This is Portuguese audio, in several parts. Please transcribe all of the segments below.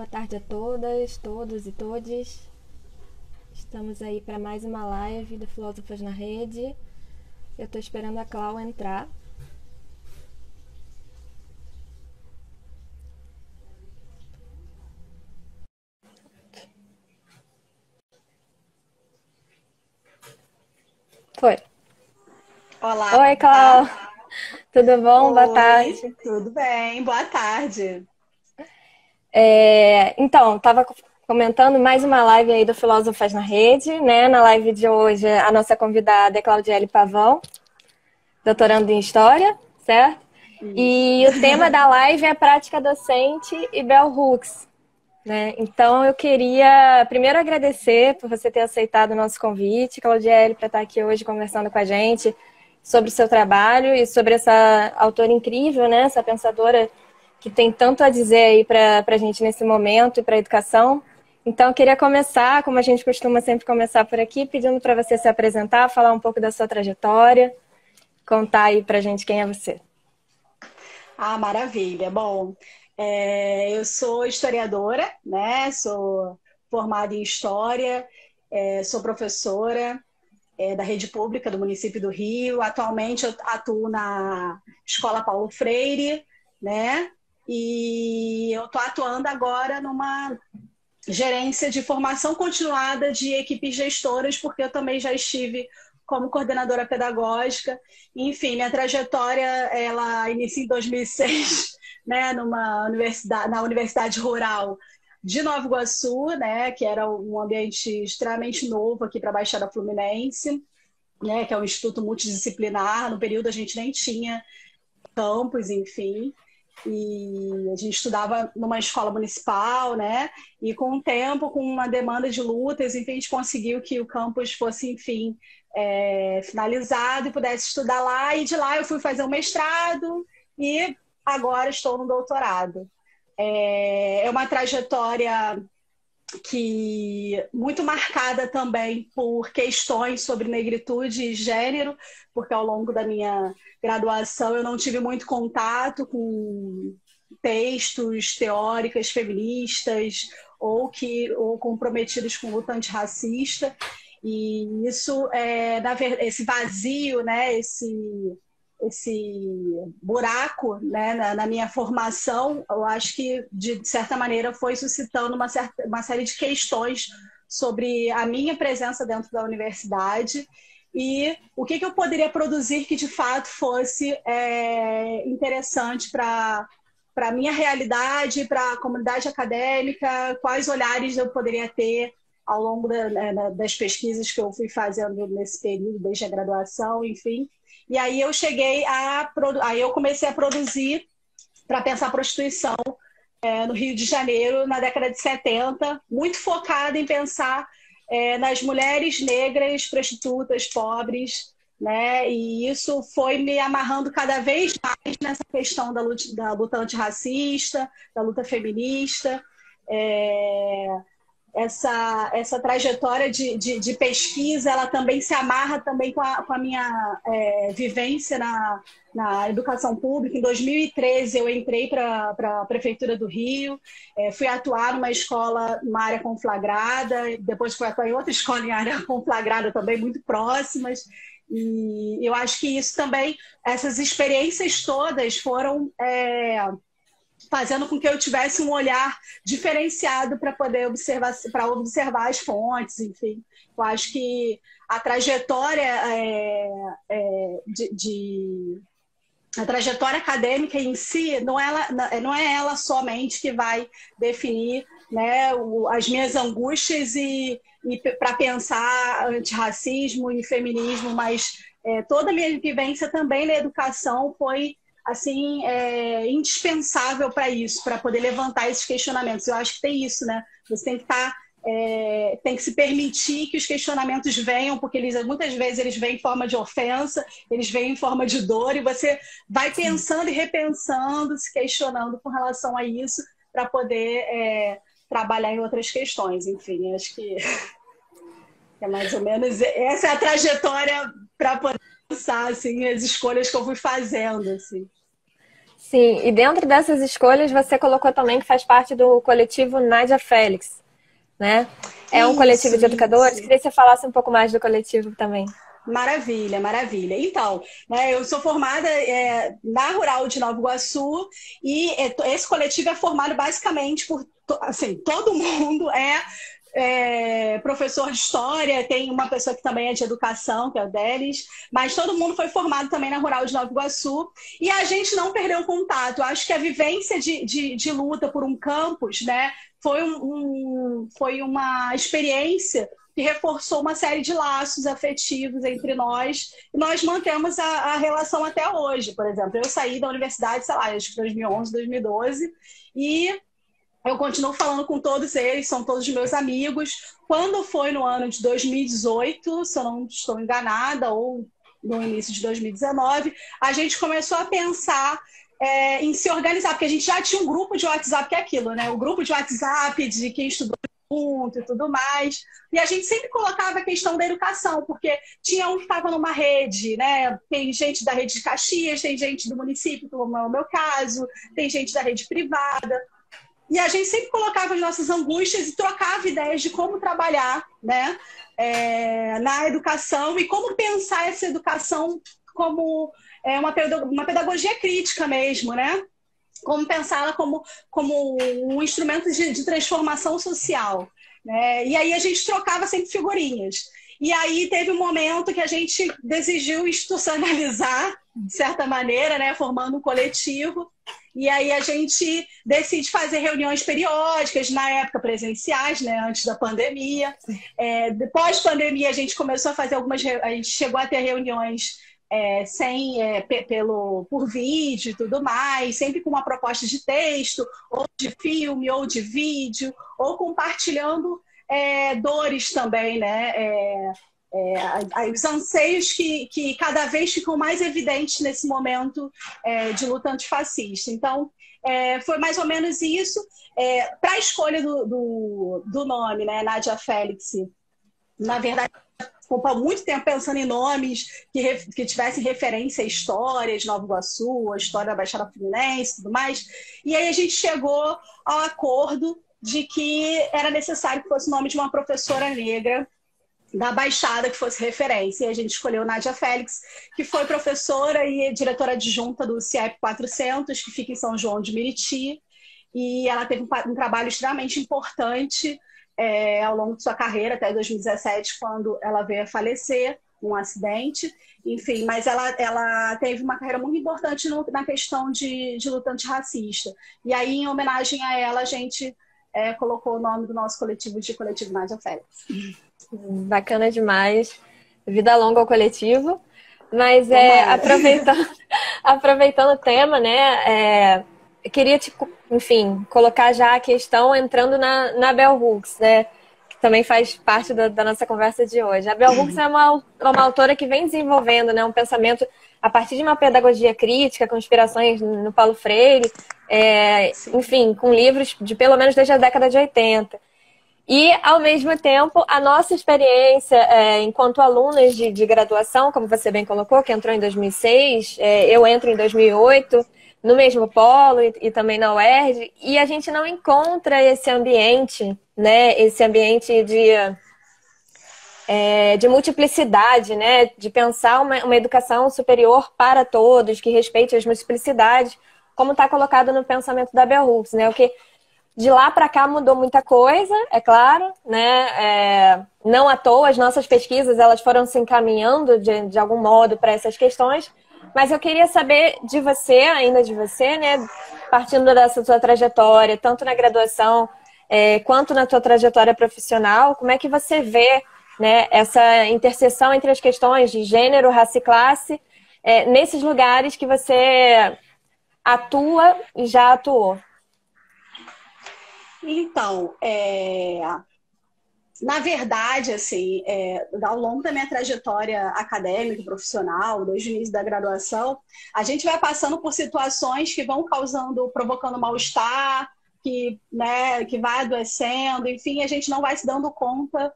boa tarde a todas, todos e todes. Estamos aí para mais uma live do Filósofos na Rede. Eu estou esperando a Clau entrar. Foi. Olá, Oi, Clau. Tudo bom? Boa oi, tarde. tudo bem? Boa tarde. Então, estava comentando mais uma live aí do Filósofos na Rede, né? Na live de hoje, a nossa convidada é Claudiele Pavão, doutorando em História, certo? Isso. E o tema da live é prática docente e Bell Hooks, né? Então, eu queria primeiro agradecer por você ter aceitado o nosso convite, Claudiele, para estar aqui hoje conversando com a gente sobre o seu trabalho e sobre essa autora incrível, né? Essa pensadora que tem tanto a dizer aí para a gente nesse momento e para a educação. Então, eu queria começar, como a gente costuma sempre começar por aqui, pedindo para você se apresentar, falar um pouco da sua trajetória, contar aí para a gente quem é você. Ah, maravilha. Bom, eu sou historiadora, né? Sou formada em História, sou professora, da rede pública do município do Rio. Atualmente eu atuo na Escola Paulo Freire, né? E eu estou atuando agora numa gerência de formação continuada de equipes gestoras, porque eu também já estive como coordenadora pedagógica. Enfim, minha trajetória ela inicia em 2006, né, na Universidade Rural de Nova Iguaçu, né, que era um ambiente extremamente novo aqui para a Baixada Fluminense, né, que é um instituto multidisciplinar. No período a gente nem tinha campus, enfim. E a gente estudava numa escola municipal, né? E com o tempo, com uma demanda de lutas, enfim, a gente conseguiu que o campus fosse, enfim, finalizado e pudesse estudar lá. E de lá eu fui fazer um mestrado e agora estou no doutorado. É uma trajetória que muito marcada também por questões sobre negritude e gênero, porque ao longo da minha graduação eu não tive muito contato com textos teóricas feministas ou comprometidos com luta antirracista, e isso esse vazio, né, esse buraco, né, na minha formação, eu acho que, de certa maneira, foi suscitando uma série de questões sobre a minha presença dentro da universidade e o que eu poderia produzir que, de fato, fosse interessante para a minha realidade, para a comunidade acadêmica, quais olhares eu poderia ter ao longo das pesquisas que eu fui fazendo nesse período, desde a graduação, enfim. E aí aí eu comecei a produzir para pensar prostituição no Rio de Janeiro, na década de 70, muito focada em pensar nas mulheres negras, prostitutas, pobres, né? E isso foi me amarrando cada vez mais nessa questão da luta antirracista, da luta feminista. É, essa trajetória de pesquisa, ela também se amarra também com a minha vivência na educação pública. Em 2013, eu entrei para a Prefeitura do Rio, fui atuar numa escola, numa área conflagrada, depois fui atuar em outra escola em área conflagrada também, muito próximas. E eu acho que isso também, essas experiências todas foram fazendo com que eu tivesse um olhar diferenciado para poder observar as fontes, enfim. Eu acho que a trajetória a trajetória acadêmica em si não é ela somente que vai definir, né, as minhas angústias e para pensar antirracismo e feminismo, mas toda a minha vivência também na educação foi assim indispensável para isso, para poder levantar esses questionamentos. Eu acho que tem isso, né? Você tem que tem que se permitir que os questionamentos venham, porque muitas vezes eles vêm em forma de ofensa, eles vêm em forma de dor, e você vai pensando e repensando, se questionando com relação a isso, para poder trabalhar em outras questões. Enfim, acho que é mais ou menos essa é a trajetória para poder pensar assim, as escolhas que eu fui fazendo. Assim. Sim, e dentro dessas escolhas você colocou também que faz parte do coletivo Nádia Félix, né? É um coletivo Isso, de educadores. isso. Queria que você falasse um pouco mais do coletivo também. Maravilha, maravilha. Então, né, eu sou formada na Rural de Nova Iguaçu e esse coletivo é formado basicamente por, assim, todo mundo professor de história, tem uma pessoa que também é de educação, que é o Delis, mas todo mundo foi formado também na Rural de Nova Iguaçu e a gente não perdeu o contato. Eu acho que a vivência de luta por um campus, né, foi uma experiência que reforçou uma série de laços afetivos entre nós, e nós mantemos a relação até hoje. Por exemplo, eu saí da universidade, sei lá, acho que 2011, 2012, e eu continuo falando com todos eles, são todos meus amigos. Quando foi no ano de 2018, se eu não estou enganada, ou no início de 2019, a gente começou a pensar em se organizar, porque a gente já tinha um grupo de WhatsApp, que é aquilo, né? O grupo de WhatsApp de quem estudou junto e tudo mais. E a gente sempre colocava a questão da educação, porque tinha um que estava numa rede, né? Tem gente da rede de Caxias, tem gente do município, como é o meu caso, tem gente da rede privada. E a gente sempre colocava as nossas angústias e trocava ideias de como trabalhar, né? Na educação e como pensar essa educação como uma pedagogia crítica mesmo, né? Como pensá-la como um instrumento de transformação social, né? E aí a gente trocava sempre figurinhas. E aí teve um momento que a gente decidiu institucionalizar, de certa maneira, né? Formando um coletivo. E aí a gente decide fazer reuniões periódicas, na época presenciais, né? Antes da pandemia. Depois da pandemia, a gente começou a fazer a gente chegou a ter reuniões por vídeo e tudo mais, sempre com uma proposta de texto, ou de filme, ou de vídeo, ou compartilhando dores também, né? Os anseios que cada vez ficam mais evidentes nesse momento de luta antifascista. Então, foi mais ou menos isso. Para a escolha do nome, né, Nádia Félix, na verdade, ficou muito tempo pensando em nomes que tivessem referência à história de Nova Iguaçu, a história da Baixada Fluminense e tudo mais. E aí a gente chegou ao acordo de que era necessário que fosse o nome de uma professora negra da Baixada que fosse referência. E a gente escolheu Nádia Félix, que foi professora e diretora adjunta do CIEP 400, que fica em São João de Meriti. E ela teve um trabalho extremamente importante ao longo de sua carreira, até 2017, quando ela veio a falecer num acidente. Enfim, mas ela teve uma carreira muito importante na questão de luta antirracista. E aí, em homenagem a ela, a gente colocou o nome do nosso coletivo de Coletivo Nádia Félix. Bacana demais. Vida longa ao coletivo. Mas aproveitando o tema, né? Eu queria enfim, colocar já a questão entrando na Bell Hooks, né? Que também faz parte da nossa conversa de hoje. A Bell Hooks é uma autora que vem desenvolvendo, né, um pensamento a partir de uma pedagogia crítica, com inspirações no Paulo Freire, enfim, com livros de pelo menos desde a década de 80. E, ao mesmo tempo, a nossa experiência enquanto alunas de graduação, como você bem colocou, que entrou em 2006, eu entro em 2008, no mesmo polo e também na UERJ, e a gente não encontra esse ambiente, né? Esse ambiente de multiplicidade, né? De pensar uma educação superior para todos, que respeite as multiplicidades, como está colocado no pensamento da Bell Hooks, né? O que de lá para cá mudou muita coisa, é claro, né? Não à toa, as nossas pesquisas elas foram se encaminhando de algum modo para essas questões, mas eu queria saber ainda de você, né? Partindo dessa sua trajetória, tanto na graduação quanto na sua trajetória profissional, como é que você vê, né, essa interseção entre as questões de gênero, raça e classe nesses lugares que você atua e já atuou? Então, na verdade, assim, ao longo da minha trajetória acadêmica e profissional, desde o início da graduação, a gente vai passando por situações que vão provocando mal-estar, que vai adoecendo, enfim, a gente não vai se dando conta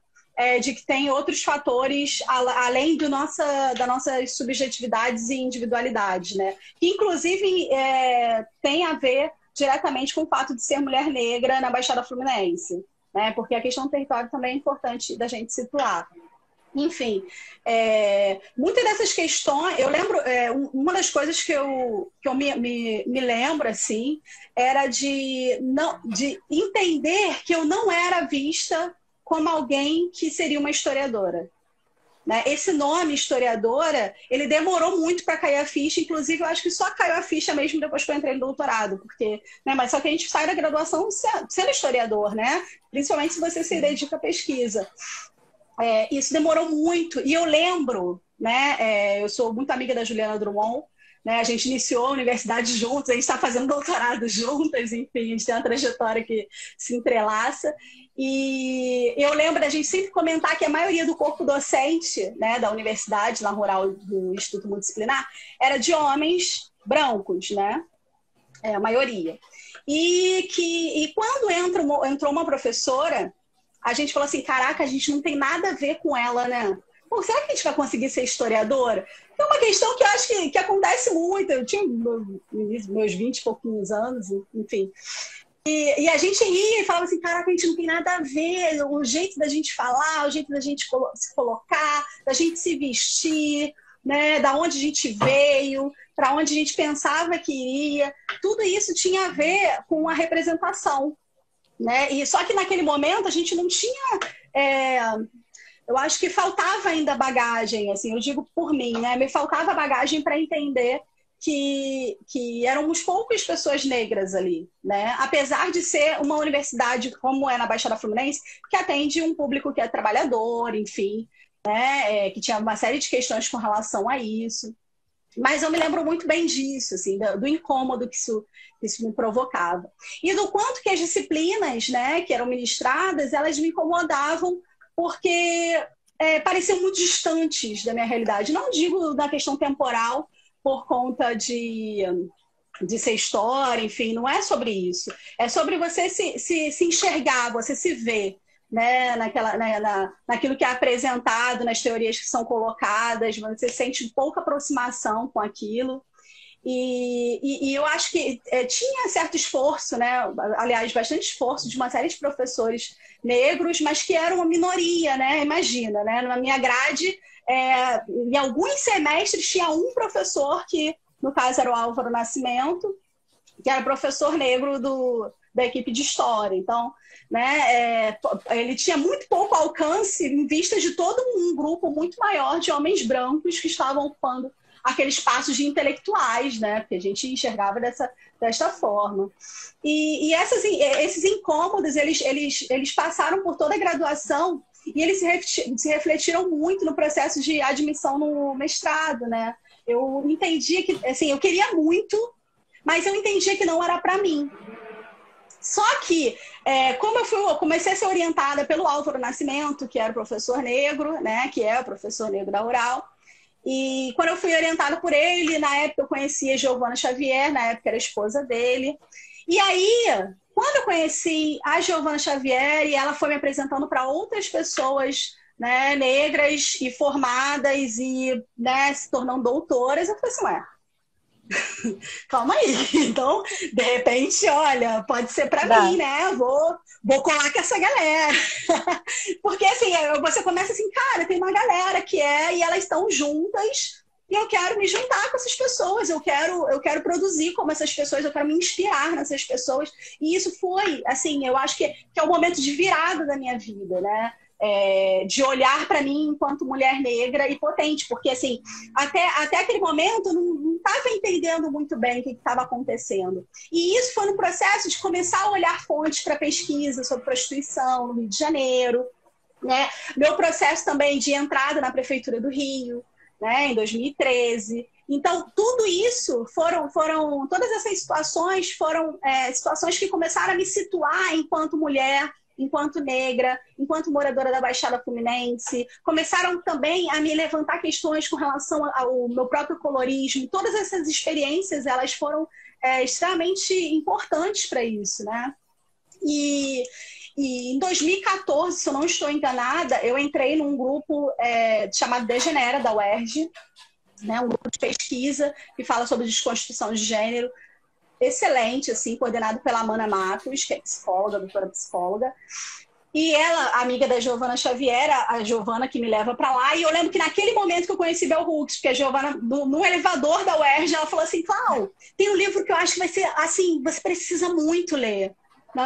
de que tem outros fatores além das nossas subjetividades e individualidades, né? Que, inclusive, tem a ver diretamente com o fato de ser mulher negra na Baixada Fluminense, né? Porque a questão do território também é importante da gente situar. Enfim, muitas dessas questões, eu lembro, uma das coisas que eu me lembro, assim, era de entender que eu não era vista como alguém que seria uma historiadora. Né? Esse nome, historiadora, ele demorou muito para cair a ficha, inclusive eu acho que só caiu a ficha mesmo depois que eu entrei no doutorado, porque, né, mas só que a gente sai da graduação sendo historiador, né? Principalmente se você se dedica à pesquisa. Isso demorou muito. E eu lembro, né? Eu sou muito amiga da Juliana Drummond, né? A gente iniciou a universidade juntos, a gente está fazendo doutorado juntas, enfim, a gente tem uma trajetória que se entrelaça. E eu lembro da gente sempre comentar que a maioria do corpo docente, né, da universidade, na rural do Instituto Multidisciplinar, era de homens brancos, né? A maioria. E quando entrou uma professora, a gente falou assim, caraca, a gente não tem nada a ver com ela, né? Pô, será que a gente vai conseguir ser historiadora? É uma questão que eu acho que acontece muito. Eu tinha meus 20 e pouquinhos anos, enfim. E a gente ria e falava assim, caraca, a gente não tem nada a ver. O jeito da gente falar, o jeito da gente se colocar, da gente se vestir, né? Da onde a gente veio, para onde a gente pensava que iria. Tudo isso tinha a ver com a representação. Né? E só que naquele momento a gente não tinha, eu acho que faltava ainda bagagem, assim, eu digo por mim, né? Me faltava bagagem para entender que éramos poucas pessoas negras ali, né? Apesar de ser uma universidade como é na Baixada Fluminense, que atende um público que é trabalhador, enfim, né? Que tinha uma série de questões com relação a isso. Mas eu me lembro muito bem disso, assim, do incômodo que isso me provocava. E do quanto que as disciplinas, né, que eram ministradas, elas me incomodavam porque pareciam muito distantes da minha realidade. Não digo na questão temporal, por conta de ser história, enfim, não é sobre isso. É sobre você se enxergar, você se ver, né, naquilo que é apresentado, nas teorias que são colocadas, você sente pouca aproximação com aquilo. E eu acho que tinha certo esforço, né? Aliás, bastante esforço de uma série de professores negros, mas que eram uma minoria, né? Imagina, né? Na minha grade, em alguns semestres tinha um professor que, no caso, era o Álvaro Nascimento, que era professor negro da equipe de História. Então, né, ele tinha muito pouco alcance em vista de todo um grupo muito maior de homens brancos que estavam ocupando aquele espaço de intelectuais, né, porque a gente enxergava desta forma. E esses incômodos, eles passaram por toda a graduação e eles se refletiram muito no processo de admissão no mestrado, né? Eu entendia que, assim, eu queria muito, mas eu entendia que não era para mim. Só que, como eu comecei a ser orientada pelo Álvaro Nascimento, que era o professor negro, né, que é o professor negro da Rural, e quando eu fui orientada por ele, na época eu conhecia Giovana Xavier, na época era a esposa dele. E aí, quando eu conheci a Giovana Xavier e ela foi me apresentando para outras pessoas, né, negras e formadas e, né, se tornando doutoras, eu falei assim, ué, calma aí. Então, de repente, olha, pode ser para mim, né? Vou colar com essa galera. Porque, assim, você começa assim, cara, tem uma galera e elas estão juntas e eu quero me juntar com essas pessoas, eu quero produzir como essas pessoas, eu quero me inspirar nessas pessoas. E isso foi, assim, eu acho que é o momento de virada da minha vida, né? De olhar para mim enquanto mulher negra e potente, porque assim, até aquele momento eu não estava entendendo muito bem o que estava acontecendo. E isso foi no processo de começar a olhar fontes para pesquisa sobre prostituição no Rio de Janeiro, né? Meu processo também de entrada na Prefeitura do Rio, né, em 2013. Então, tudo isso todas essas situações foram situações que começaram a me situar enquanto mulher, enquanto negra, enquanto moradora da Baixada Fluminense, começaram também a me levantar questões com relação ao meu próprio colorismo. Todas essas experiências, elas foram extremamente importantes para isso, né? E E em 2014, se eu não estou enganada, eu entrei num grupo chamado Degenera, da UERJ, né, um grupo de pesquisa que fala sobre desconstrução de gênero, excelente, assim, coordenado pela Amanda Matos, que é psicóloga, doutora psicóloga. E ela, amiga da Giovana Xavier, a Giovana que me leva para lá, e eu lembro que naquele momento que eu conheci Bell Hooks, porque a Giovana, no elevador da UERJ, ela falou assim, Clau, tem um livro que eu acho que vai ser, assim, você precisa muito ler.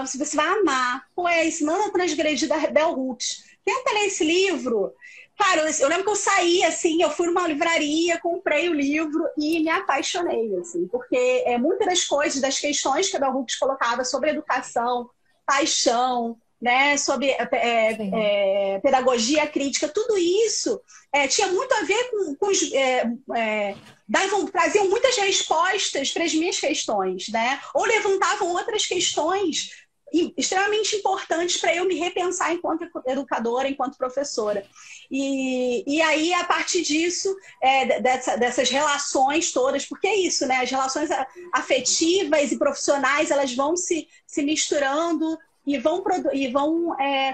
Você vai amar. Pô, é Ensinando a Transgredir, da Bell Hooks. Tenta ler esse livro. Cara, eu lembro que eu saí, assim, eu fui numa livraria, comprei o livro e me apaixonei, assim, porque muitas das coisas, das questões que a Bell Hooks colocava sobre educação, paixão, né, sobre pedagogia crítica, tudo isso tinha muito a ver com os... traziam muitas respostas para as minhas questões, né? Ou levantavam outras questões extremamente importantes para eu me repensar enquanto educadora, enquanto professora. E aí, a partir disso, dessas relações todas, porque é isso, né? As relações afetivas e profissionais, elas vão se misturando e vão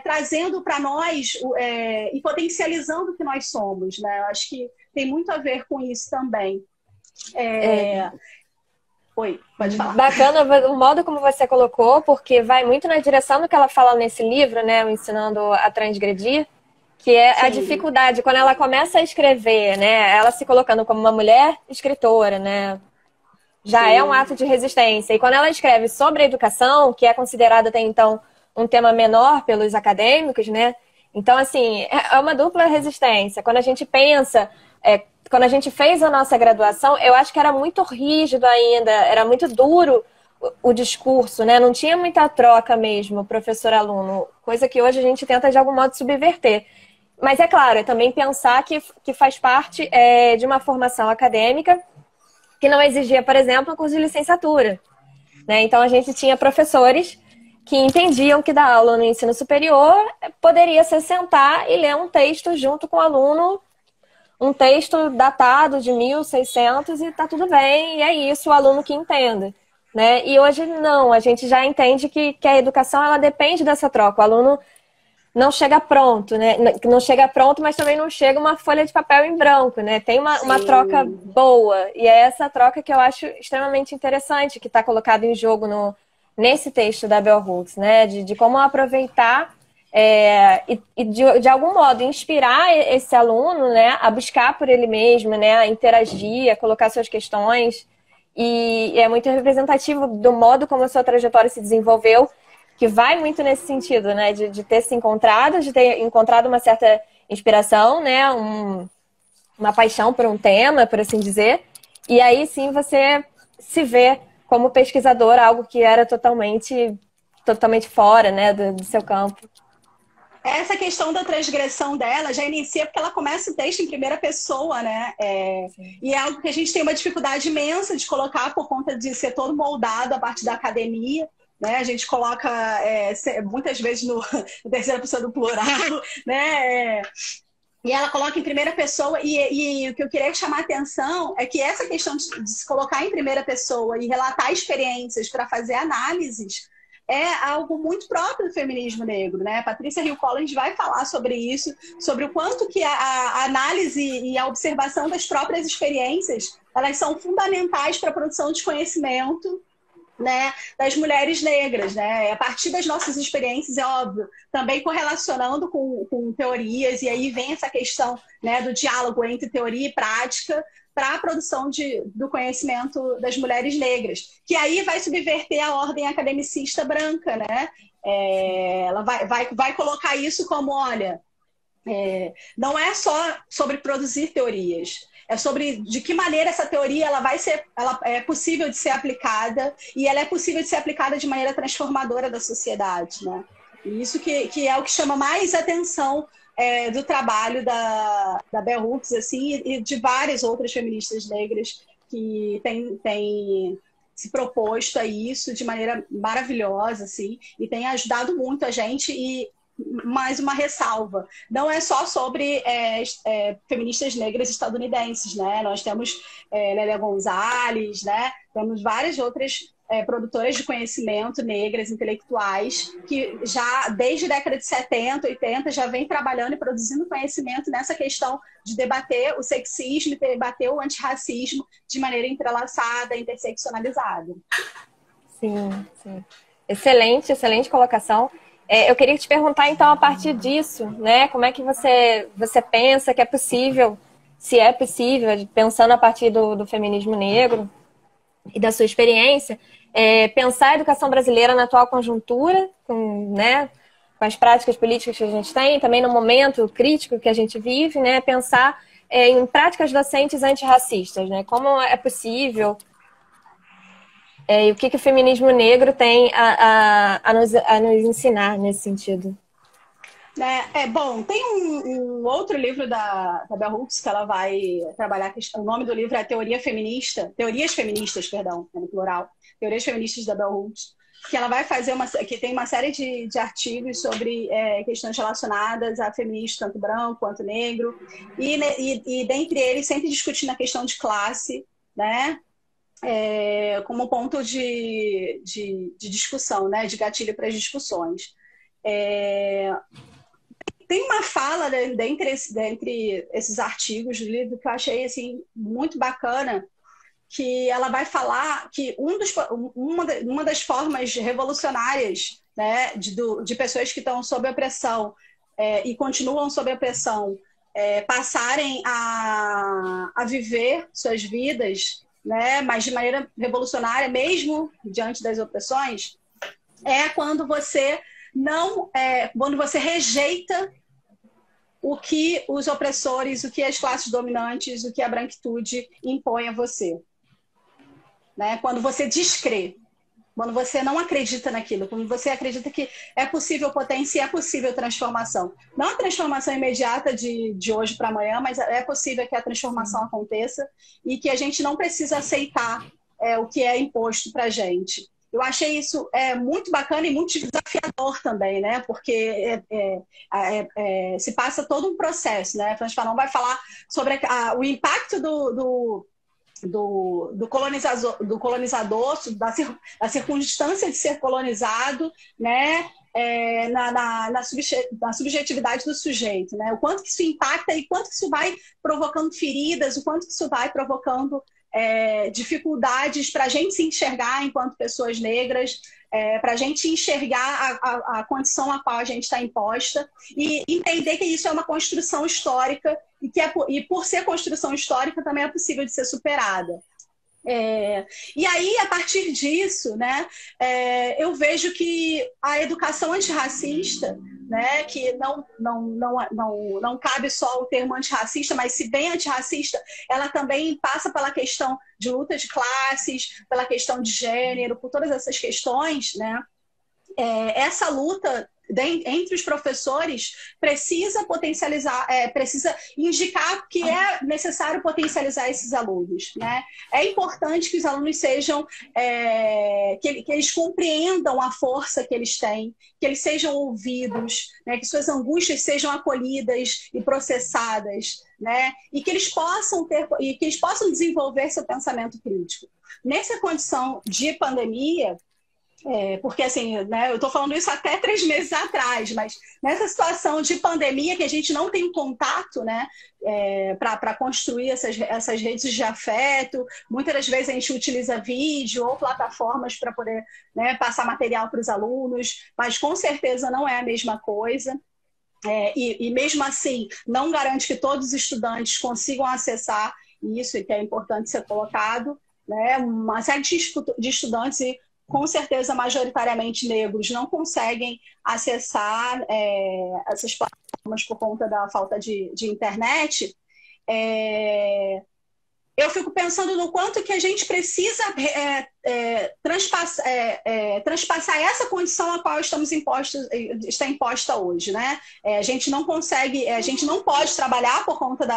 trazendo para nós e potencializando o que nós somos, né? Eu acho que tem muito a ver com isso também. Oi, pode falar. Bacana o modo como você colocou, porque vai muito na direção do que ela fala nesse livro, né? O Ensinando a Transgredir, que é a dificuldade, quando ela começa a escrever, né? Ela se colocando como uma mulher escritora, né? Já é um ato de resistência. E quando ela escreve sobre a educação, que é considerada até então um tema menor pelos acadêmicos, né? Então, assim, é uma dupla resistência. Quando a gente pensa... quando a gente fez a nossa graduação, eu acho que era muito rígido ainda, era muito duro o discurso, né? Não tinha muita troca mesmo, professor-aluno, coisa que hoje a gente tenta de algum modo subverter. Mas é claro, é também pensar que faz parte de uma formação acadêmica que não exigia, por exemplo, um curso de licenciatura, né? Então a gente tinha professores que entendiam que dar aula no ensino superior poderia ser sentar e ler um texto junto com o aluno, um texto datado de 1600 e tá tudo bem, e é isso, o aluno que entenda, né? E hoje não, a gente já entende que a educação ela depende dessa troca. O aluno não chega pronto, né? Não chega pronto, mas também não chega uma folha de papel em branco, né? Tem uma troca boa, e é essa troca que eu acho extremamente interessante, que está colocado em jogo nesse texto da Bell Hooks, né? De como aproveitar e de algum modo inspirar esse aluno, né, a buscar por ele mesmo, né, a interagir, a colocar suas questões, e é muito representativo do modo como a sua trajetória se desenvolveu, que vai muito nesse sentido, né, de ter se encontrado, de ter encontrado uma certa inspiração, né, uma paixão por um tema, por assim dizer, e aí sim você se vê como pesquisadora, algo que era totalmente fora, né, do seu campo. Essa questão da transgressão dela já inicia porque ela começa o texto em primeira pessoa, né? E é algo que a gente tem uma dificuldade imensa de colocar por conta de ser todo moldado a partir da academia, né? A gente coloca muitas vezes no terceira pessoa do plural, né? E ela coloca em primeira pessoa, e o que eu queria chamar a atenção é que essa questão de se colocar em primeira pessoa e relatar experiências para fazer análises é algo muito próprio do feminismo negro, né? A Patrícia Hill Collins vai falar sobre isso, sobre o quanto que a análise e a observação das próprias experiências, elas são fundamentais para a produção de conhecimento, né, das mulheres negras, né? A partir das nossas experiências, é óbvio, também correlacionando com teorias, e aí vem essa questão, né, do diálogo entre teoria e prática, para a produção do conhecimento das mulheres negras, que aí vai subverter a ordem academicista branca, né? Ela vai colocar isso como, olha, não é só sobre produzir teorias, é sobre de que maneira essa teoria ela é possível de ser aplicada, e ela é possível de ser aplicada de maneira transformadora da sociedade, né? E isso que é o que chama mais atenção do trabalho da Bell Hooks, assim, e de várias outras feministas negras que têm se proposto a isso de maneira maravilhosa, assim, e tem ajudado muito a gente. E mais uma ressalva. Não é só sobre feministas negras estadunidenses, né? Nós temos Lélia Gonzalez, né? Temos várias outras produtoras de conhecimento negras, intelectuais, que já desde a década de 70, 80, já vem trabalhando e produzindo conhecimento nessa questão de debater o sexismo e debater o antirracismo de maneira entrelaçada, interseccionalizada. Sim, sim. Excelente, excelente colocação. Eu queria te perguntar, então, a partir disso, né, como é que você pensa que é possível, se é possível, pensando a partir do feminismo negro e da sua experiência, pensar a educação brasileira na atual conjuntura, né, com as práticas políticas que a gente tem, também no momento crítico que a gente vive, né, pensar em práticas docentes antirracistas, né, como é possível, e o que o feminismo negro tem a nos ensinar nesse sentido. Bom, tem um outro livro da Bell Hooks que ela vai trabalhar, o nome do livro é Teorias Feministas, no plural, Teorias Feministas da Bell Hooks, que ela vai fazer que tem uma série de artigos sobre questões relacionadas a feminismo, tanto branco quanto negro, e dentre eles sempre discutindo a questão de classe, né? Como ponto de discussão, né? De gatilho para as discussões. Tem uma fala dentre esses artigos do livro que eu achei assim, muito bacana, que ela vai falar que uma das formas revolucionárias, né, de pessoas que estão sob opressão e continuam sob opressão passarem a viver suas vidas, né, mas de maneira revolucionária, mesmo diante das opressões, quando você quando você rejeita o que os opressores, o que as classes dominantes, o que a branquitude impõe a você. Né? Quando você descrê, quando você não acredita naquilo, quando você acredita que é possível potência e é possível transformação. Não a transformação imediata de hoje para amanhã, mas é possível que a transformação aconteça e que a gente não precisa aceitar o que é imposto para a gente. Eu achei isso muito bacana e muito desafiador também, né? Porque se passa todo um processo, né? Franz Fanon vai falar sobre o impacto do colonizador, da circunstância de ser colonizado, né? Na subjetividade do sujeito, né? O quanto que isso impacta e quanto que isso vai provocando feridas, o quanto que isso vai provocando dificuldades para a gente se enxergar enquanto pessoas negras, para a gente enxergar a condição a qual a gente está imposta e entender que isso é uma construção histórica e por ser construção histórica também é possível de ser superada. E aí, a partir disso, né, eu vejo que a educação antirracista, né, que não cabe só o termo antirracista, mas se bem antirracista, ela também passa pela questão de luta de classes, pela questão de gênero, por todas essas questões, né, essa luta entre os professores precisa potencializar, precisa indicar que é necessário potencializar esses alunos, né? É importante que os alunos sejam, que eles compreendam a força que eles têm, que eles sejam ouvidos, né? Que suas angústias sejam acolhidas e processadas, né? E que eles possam desenvolver seu pensamento crítico. Nessa condição de pandemia, porque assim, né, eu estou falando isso até 3 meses atrás, mas nessa situação de pandemia que a gente não tem contato, né, para construir essas redes de afeto, muitas das vezes a gente utiliza vídeo ou plataformas para poder, né, passar material para os alunos, mas com certeza não é a mesma coisa. E mesmo assim, não garante que todos os estudantes consigam acessar isso, e que é importante ser colocado, né, uma série de estudantes e com certeza, majoritariamente negros, não conseguem acessar essas plataformas por conta da falta de internet. Eu fico pensando no quanto que a gente precisa transpassar essa condição a qual está imposta hoje, né? A gente não consegue, a gente não pode trabalhar por conta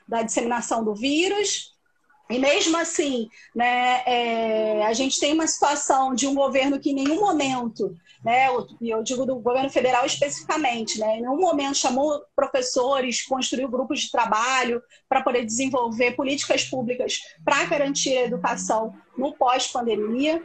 da disseminação do vírus. E mesmo assim, né, a gente tem uma situação de um governo que em nenhum momento, né, eu digo do governo federal especificamente, né, em nenhum momento chamou professores, construiu grupos de trabalho para poder desenvolver políticas públicas para garantir a educação no pós-pandemia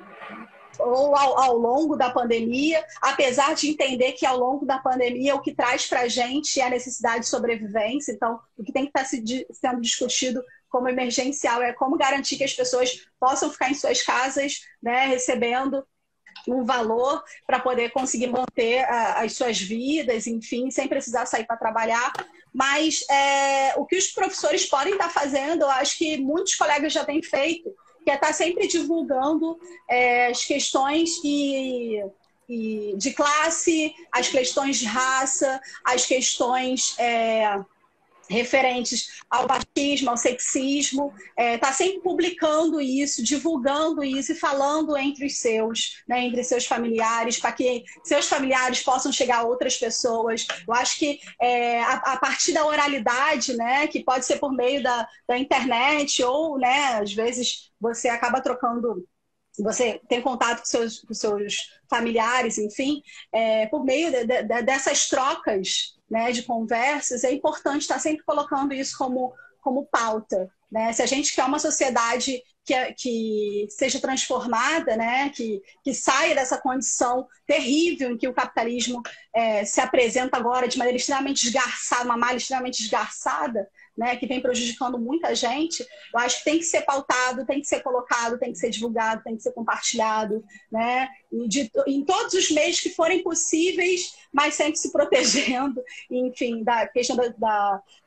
ou ao longo da pandemia, apesar de entender que ao longo da pandemia o que traz para a gente é a necessidade de sobrevivência. Então, o que tem que estar sendo discutido como emergencial é como garantir que as pessoas possam ficar em suas casas, né, recebendo um valor para poder conseguir manter as suas vidas, enfim, sem precisar sair para trabalhar. Mas o que os professores podem estar fazendo, eu acho que muitos colegas já têm feito, que é estar sempre divulgando as questões de classe, as questões de raça, as questões referentes ao machismo, ao sexismo, está sempre publicando isso, divulgando isso e falando entre os seus, né, entre seus familiares, para que seus familiares possam chegar a outras pessoas. Eu acho que a partir da oralidade, né, que pode ser por meio da internet ou, né, às vezes você acaba trocando, você tem contato com seus familiares, enfim, por meio dessas trocas, né, de conversas, é importante estar sempre colocando isso como pauta, né? Se a gente quer uma sociedade que seja transformada, né, que saia dessa condição terrível em que o capitalismo se apresenta agora de maneira extremamente esgarçada, uma malha extremamente esgarçada, né, que vem prejudicando muita gente, eu acho que tem que ser pautado, tem que ser colocado, tem que ser divulgado, tem que ser compartilhado, né, em todos os meios que forem possíveis, mas sempre se protegendo, enfim, da questão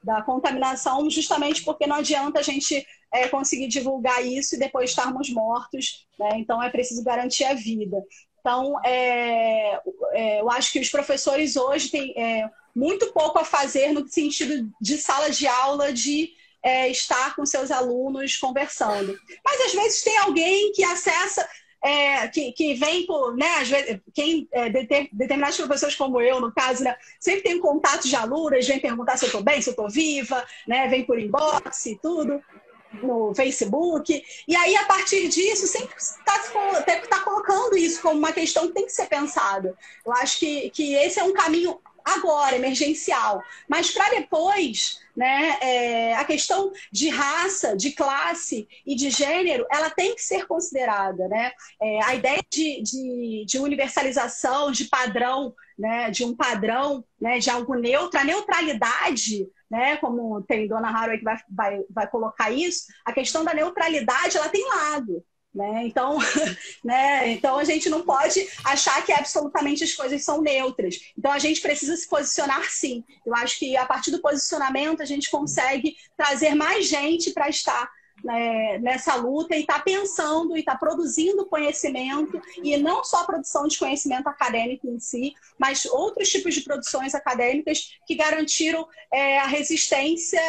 da contaminação, justamente porque não adianta a gente conseguir divulgar isso e depois estarmos mortos, né? Então é preciso garantir a vida. Então, eu acho que os professores hoje têm muito pouco a fazer no sentido de sala de aula, de estar com seus alunos conversando. Mas às vezes tem alguém que acessa, que vem por, né, às vezes, determinados professores como eu, no caso, né, sempre tem contatos de alunas, vem perguntar se eu estou bem, se eu estou viva, né, vem por inbox e tudo, no Facebook, e aí a partir disso sempre está colocando isso como uma questão que tem que ser pensada. Eu acho que esse é um caminho agora, emergencial, mas para depois, né, a questão de raça, de classe e de gênero, ela tem que ser considerada, né? A ideia de universalização, de padrão, né, de um padrão, né, de algo neutro, a neutralidade, né, como tem Donna Haraway que vai colocar isso, a questão da neutralidade, ela tem lado, né? Então, né, então a gente não pode achar que absolutamente as coisas são neutras. Então a gente precisa se posicionar, sim. Eu acho que a partir do posicionamento a gente consegue trazer mais gente para estar, né, nessa luta e estar pensando e estar produzindo conhecimento, e não só a produção de conhecimento acadêmico em si, mas outros tipos de produções acadêmicas que garantiram a resistência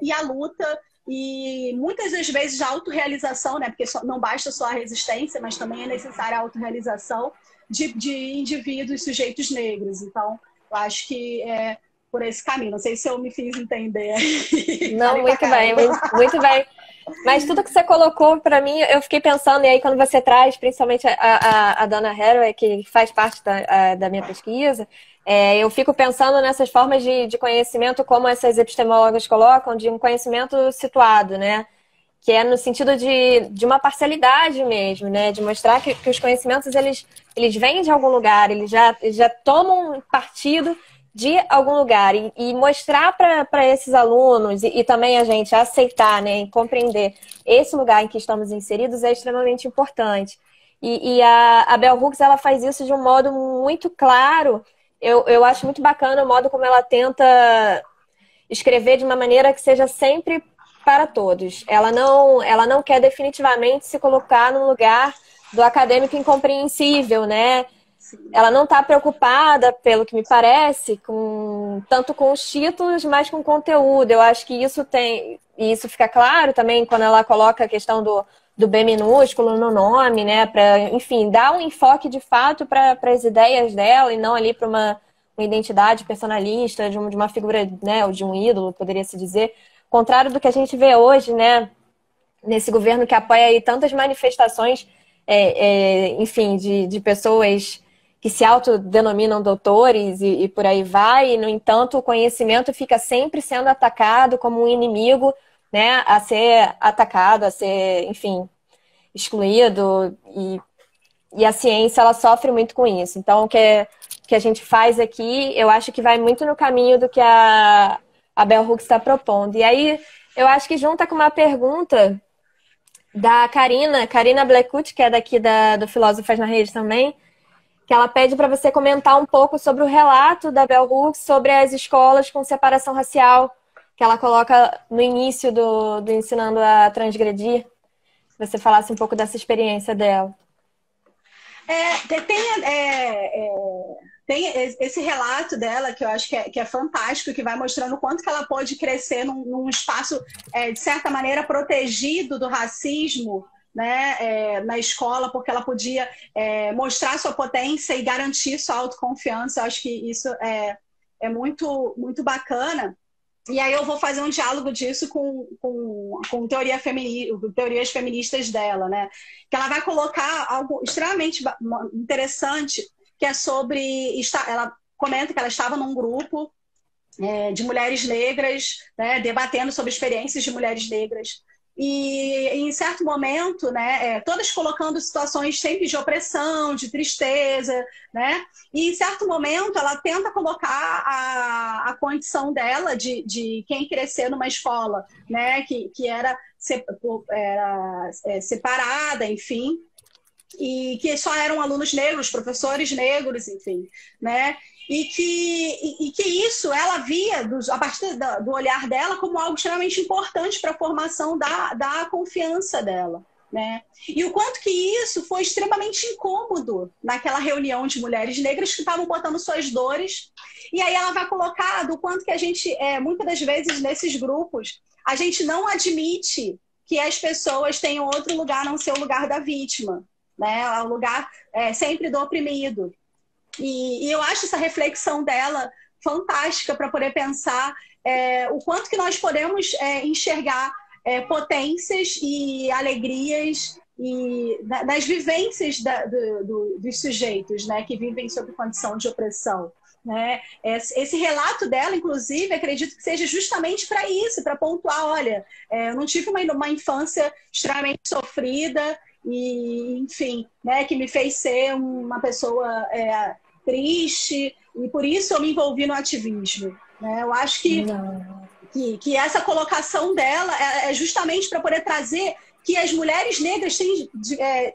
e a luta, e muitas das vezes a autorrealização, né, porque não basta só a resistência, mas também é necessária a autorrealização de indivíduos, sujeitos negros. Então, eu acho que por esse caminho. Não sei se eu me fiz entender. Não, muito bem, muito bem. Mas tudo que você colocou, para mim, eu fiquei pensando, e aí quando você traz, principalmente a Donna Haraway, que faz parte da minha pesquisa, eu fico pensando nessas formas de conhecimento, como essas epistemólogas colocam, de um conhecimento situado, né? Que é no sentido de uma parcialidade mesmo, né? De mostrar que os conhecimentos, eles vêm de algum lugar, eles já tomam partido de algum lugar, e mostrar para esses alunos e também a gente aceitar, né, e compreender esse lugar em que estamos inseridos é extremamente importante. E a Bell Hooks, ela faz isso de um modo muito claro. Eu acho muito bacana o modo como ela tenta escrever de uma maneira que seja sempre para todos. Ela não quer definitivamente se colocar no lugar do acadêmico incompreensível, né? Ela não está preocupada, pelo que me parece, tanto com os títulos, mas com o conteúdo. Eu acho que isso fica claro também quando ela coloca a questão do B minúsculo no nome, né? Para, enfim, dar um enfoque de fato para as ideias dela e não ali para uma identidade personalista de uma figura, né? Ou de um ídolo, poderia se dizer. Contrário do que a gente vê hoje, né? nesse governo que apoia aí tantas manifestações, enfim, de pessoas que se autodenominam doutores e por aí vai, e, no entanto, o conhecimento fica sempre sendo atacado como um inimigo, né, a ser atacado, a ser, enfim, excluído, e a ciência, ela sofre muito com isso. Então, o que a gente faz aqui, eu acho que vai muito no caminho do que a Bell Hooks está propondo. E aí, eu acho que junta com uma pergunta da Karina Blackwood, que é daqui do Filósofas na Rede também, que ela pede para você comentar um pouco sobre o relato da Bell Hooks sobre as escolas com separação racial, que ela coloca no início do Ensinando a Transgredir. Se você falasse um pouco dessa experiência dela. Tem esse relato dela que eu acho que é fantástico, que vai mostrando o quanto que ela pode crescer num espaço, de certa maneira, protegido do racismo, né, na escola, porque ela podia mostrar sua potência e garantir sua autoconfiança. Eu acho que isso é muito, muito bacana. E aí eu vou fazer um diálogo disso com teorias feministas dela, né? Que ela vai colocar algo extremamente interessante, que é sobre... Ela comenta que ela estava num grupo de mulheres negras, né, debatendo sobre experiências de mulheres negras. E em certo momento, né, todas colocando situações sempre de opressão, de tristeza, né? E em certo momento ela tenta colocar a condição dela de quem crescer numa escola, né, que era separada, enfim, e que só eram alunos negros, professores negros, enfim, né? E que isso ela via, a partir do olhar dela, como algo extremamente importante para a formação da confiança dela, né? E o quanto que isso foi extremamente incômodo naquela reunião de mulheres negras que estavam botando suas dores. E aí ela vai colocar do quanto que a gente, muitas das vezes, nesses grupos, a gente não admite que as pessoas tenham outro lugar a não ser o lugar da vítima, né? O lugar sempre do oprimido. E eu acho essa reflexão dela fantástica para poder pensar o quanto que nós podemos enxergar potências e alegrias e das vivências dos sujeitos, né, que vivem sob condição de opressão. Né? Esse relato dela, inclusive, acredito que seja justamente para isso, para pontuar, olha, eu não tive uma infância extremamente sofrida e, enfim, né, que me fez ser uma pessoa triste, e por isso eu me envolvi no ativismo. Né? Eu acho que essa colocação dela é justamente para poder trazer que as mulheres negras têm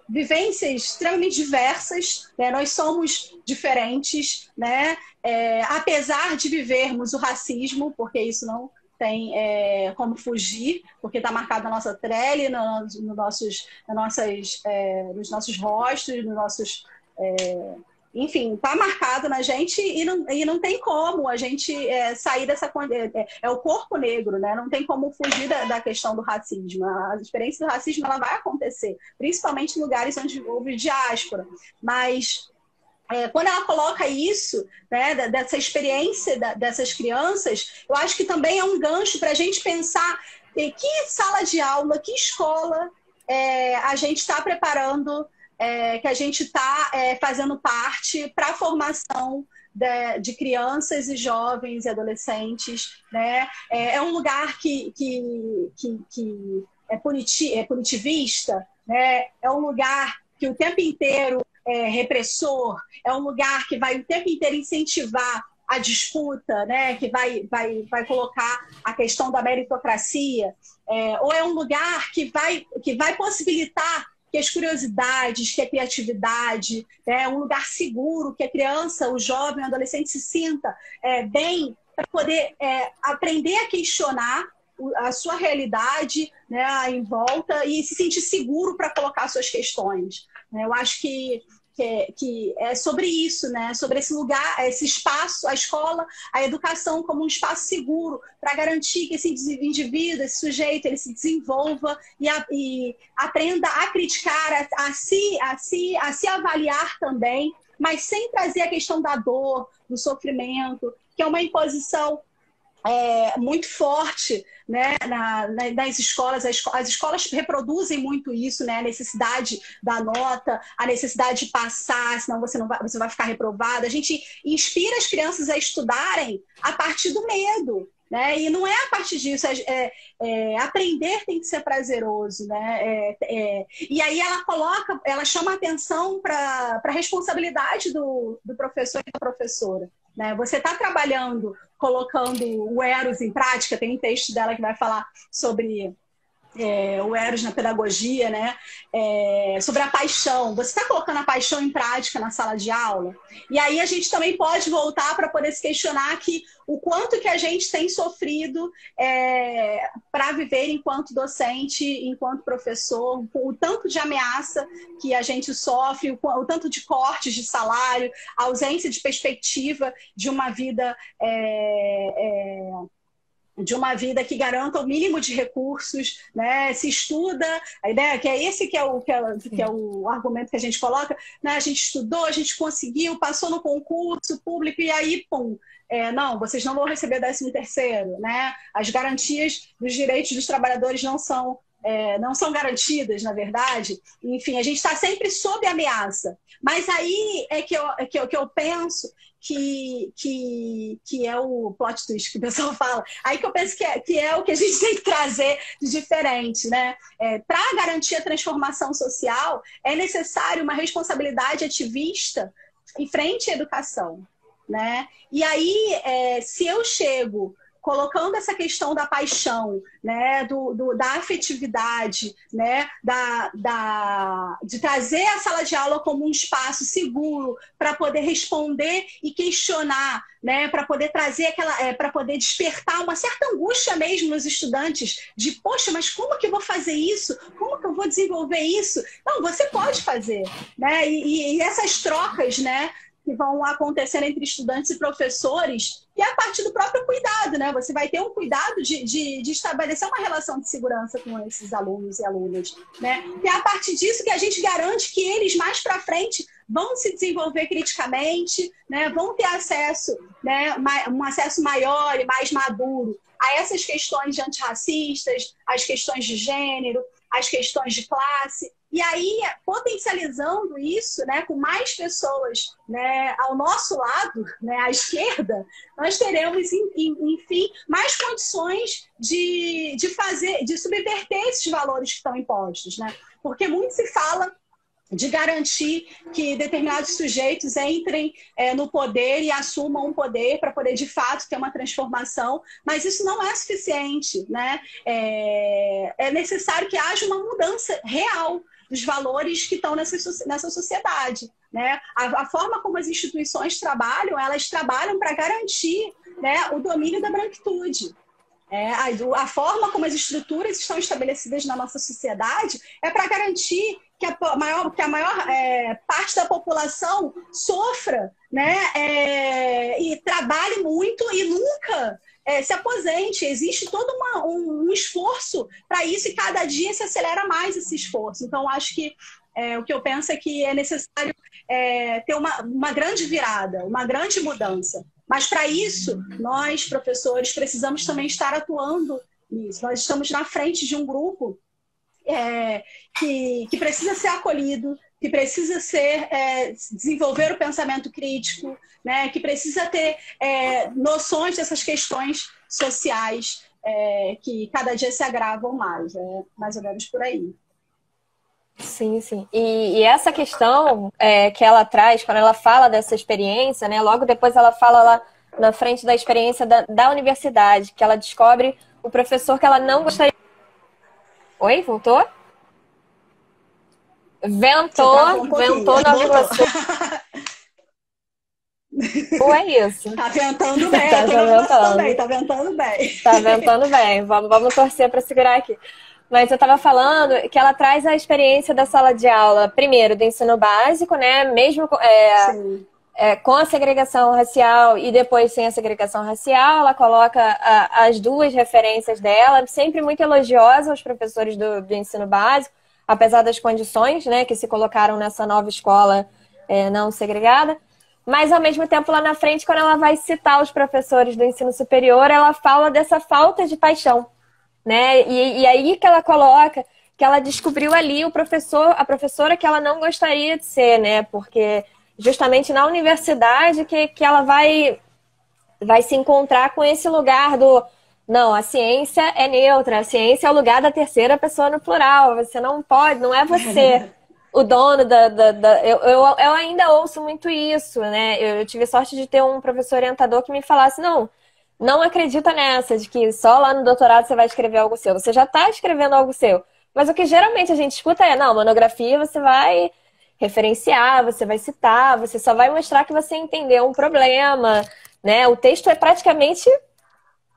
vivências extremamente diversas, né? Nós somos diferentes, né? Apesar de vivermos o racismo, porque isso não tem como fugir, porque está marcado na nossa pele, nos nossos rostos, nos nossos... enfim, está marcado na gente e não tem como a gente sair dessa... É o corpo negro, né? Não tem como fugir da questão do racismo. A experiência do racismo ela vai acontecer, principalmente em lugares onde houve diáspora. Mas quando ela coloca isso, né, dessa experiência dessas crianças, eu acho que também é um gancho para a gente pensar que sala de aula, que escola a gente está preparando, que a gente está fazendo parte para a formação de crianças e jovens e adolescentes. Né? É um lugar que é punitivista, né? É um lugar que o tempo inteiro repressor, é um lugar que vai o tempo inteiro incentivar a disputa, né? Que vai colocar a questão da meritocracia, ou é um lugar que vai possibilitar que as curiosidades, que a criatividade, um lugar seguro, que a criança, o jovem, o adolescente se sinta bem para poder aprender a questionar a sua realidade, né, em volta e se sentir seguro para colocar suas questões. Eu acho que é sobre isso, né? Sobre esse lugar, esse espaço, a escola, a educação como um espaço seguro para garantir que esse indivíduo, esse sujeito, ele se desenvolva e aprenda a criticar, a se avaliar também, mas sem trazer a questão da dor, do sofrimento, que é uma imposição muito forte, né, nas escolas. As escolas reproduzem muito isso, né, a necessidade da nota, a necessidade de passar, senão você vai ficar reprovado. A gente inspira as crianças a estudarem a partir do medo, né? E não é a partir disso. Aprender tem que ser prazeroso, né? E aí ela chama atenção para a responsabilidade do professor e da professora, né? Você está trabalhando, colocando o Eros em prática. Tem um texto dela que vai falar sobre o Eros na pedagogia, né? Sobre a paixão. Você está colocando a paixão em prática na sala de aula? E aí a gente também pode voltar para poder se questionar que o quanto que a gente tem sofrido para viver enquanto docente, enquanto professor, o tanto de ameaça que a gente sofre, o tanto de cortes de salário, a ausência de perspectiva de uma vida que garanta o mínimo de recursos, né? Se estuda, a ideia que é esse que é o argumento que a gente coloca, né? A gente estudou, a gente conseguiu, passou no concurso público e aí, pum, não, vocês não vão receber 13º, né? As garantias dos direitos dos trabalhadores não são garantidas, na verdade. Enfim, a gente está sempre sob ameaça. Mas aí é que eu penso que é o plot twist que o pessoal fala. Aí que eu penso que é o que a gente tem que trazer de diferente, né? Para garantir a transformação social, é necessário uma responsabilidade ativista em frente à educação, né? E aí, se eu chego colocando essa questão da paixão, né, da afetividade, né, de trazer a sala de aula como um espaço seguro para poder responder e questionar, né, para poder trazer para poder despertar uma certa angústia mesmo nos estudantes de, poxa, mas como que eu vou fazer isso? Como que eu vou desenvolver isso? Não, você pode fazer, né? E essas trocas, né, que vão acontecendo entre estudantes e professores, e a partir do próprio cuidado, né? Você vai ter um cuidado de estabelecer uma relação de segurança com esses alunos e alunas, né? E é a partir disso que a gente garante que eles, mais para frente, vão se desenvolver criticamente, né? Vão ter acesso, né? Um acesso maior e mais maduro a essas questões de antirracistas, as questões de gênero, as questões de classe. E aí, potencializando isso, né, com mais pessoas, né, ao nosso lado, né, à esquerda, nós teremos, enfim, mais condições de subverter esses valores que estão impostos, né? Porque muito se fala de garantir que determinados sujeitos entrem no poder e assumam um poder para poder, de fato, ter uma transformação, mas isso não é suficiente, né? É necessário que haja uma mudança real dos valores que estão nessa sociedade, né? A forma como as instituições trabalham, elas trabalham para garantir, né, o domínio da branquitude. A forma como as estruturas estão estabelecidas na nossa sociedade é para garantir que a maior parte da população sofra, né, e trabalhe muito e nunca se aposente. Existe todo um esforço para isso e cada dia se acelera mais esse esforço. Então, acho que o que eu penso é que é necessário ter uma grande virada, uma grande mudança. Mas, para isso, nós, professores, precisamos também estar atuando nisso. Nós estamos na frente de um grupo que precisa ser acolhido, que precisa desenvolver o pensamento crítico, né? Que precisa ter noções dessas questões sociais que cada dia se agravam mais. É mais ou menos por aí. Sim, sim. E essa questão que ela traz, quando ela fala dessa experiência, né? Logo depois ela fala lá na frente da experiência da universidade, que ela descobre o professor que ela não gostaria. Oi, voltou? Ventou na vírgula. Ou é isso? Tá ventando bem, tá ventando bem. Tá ventando bem. Vamos torcer para segurar aqui. Mas eu estava falando que ela traz a experiência da sala de aula, primeiro, do ensino básico, né? Mesmo com a segregação racial e depois sem a segregação racial, ela coloca as duas referências dela, sempre muito elogiosa aos professores do ensino básico, apesar das condições, né, que se colocaram nessa nova escola não segregada. mas ao mesmo tempo lá na frente, quando ela vai citar os professores do ensino superior, ela fala dessa falta de paixão, né? E aí que ela coloca que ela descobriu ali a professora que ela não gostaria de ser, né? Porque justamente na universidade que ela vai se encontrar com esse lugar do não, a ciência é neutra, a ciência é o lugar da terceira pessoa no plural, você não pode, não é você o dono eu ainda ouço muito isso, né? Eu tive sorte de ter um professor orientador que me falasse, não acredita nessa, de que só lá no doutorado você vai escrever algo seu. Você já está escrevendo algo seu. Mas o que geralmente a gente escuta é, não, monografia você vai referenciar, você vai citar, você só vai mostrar que você entendeu um problema, né? O texto é praticamente,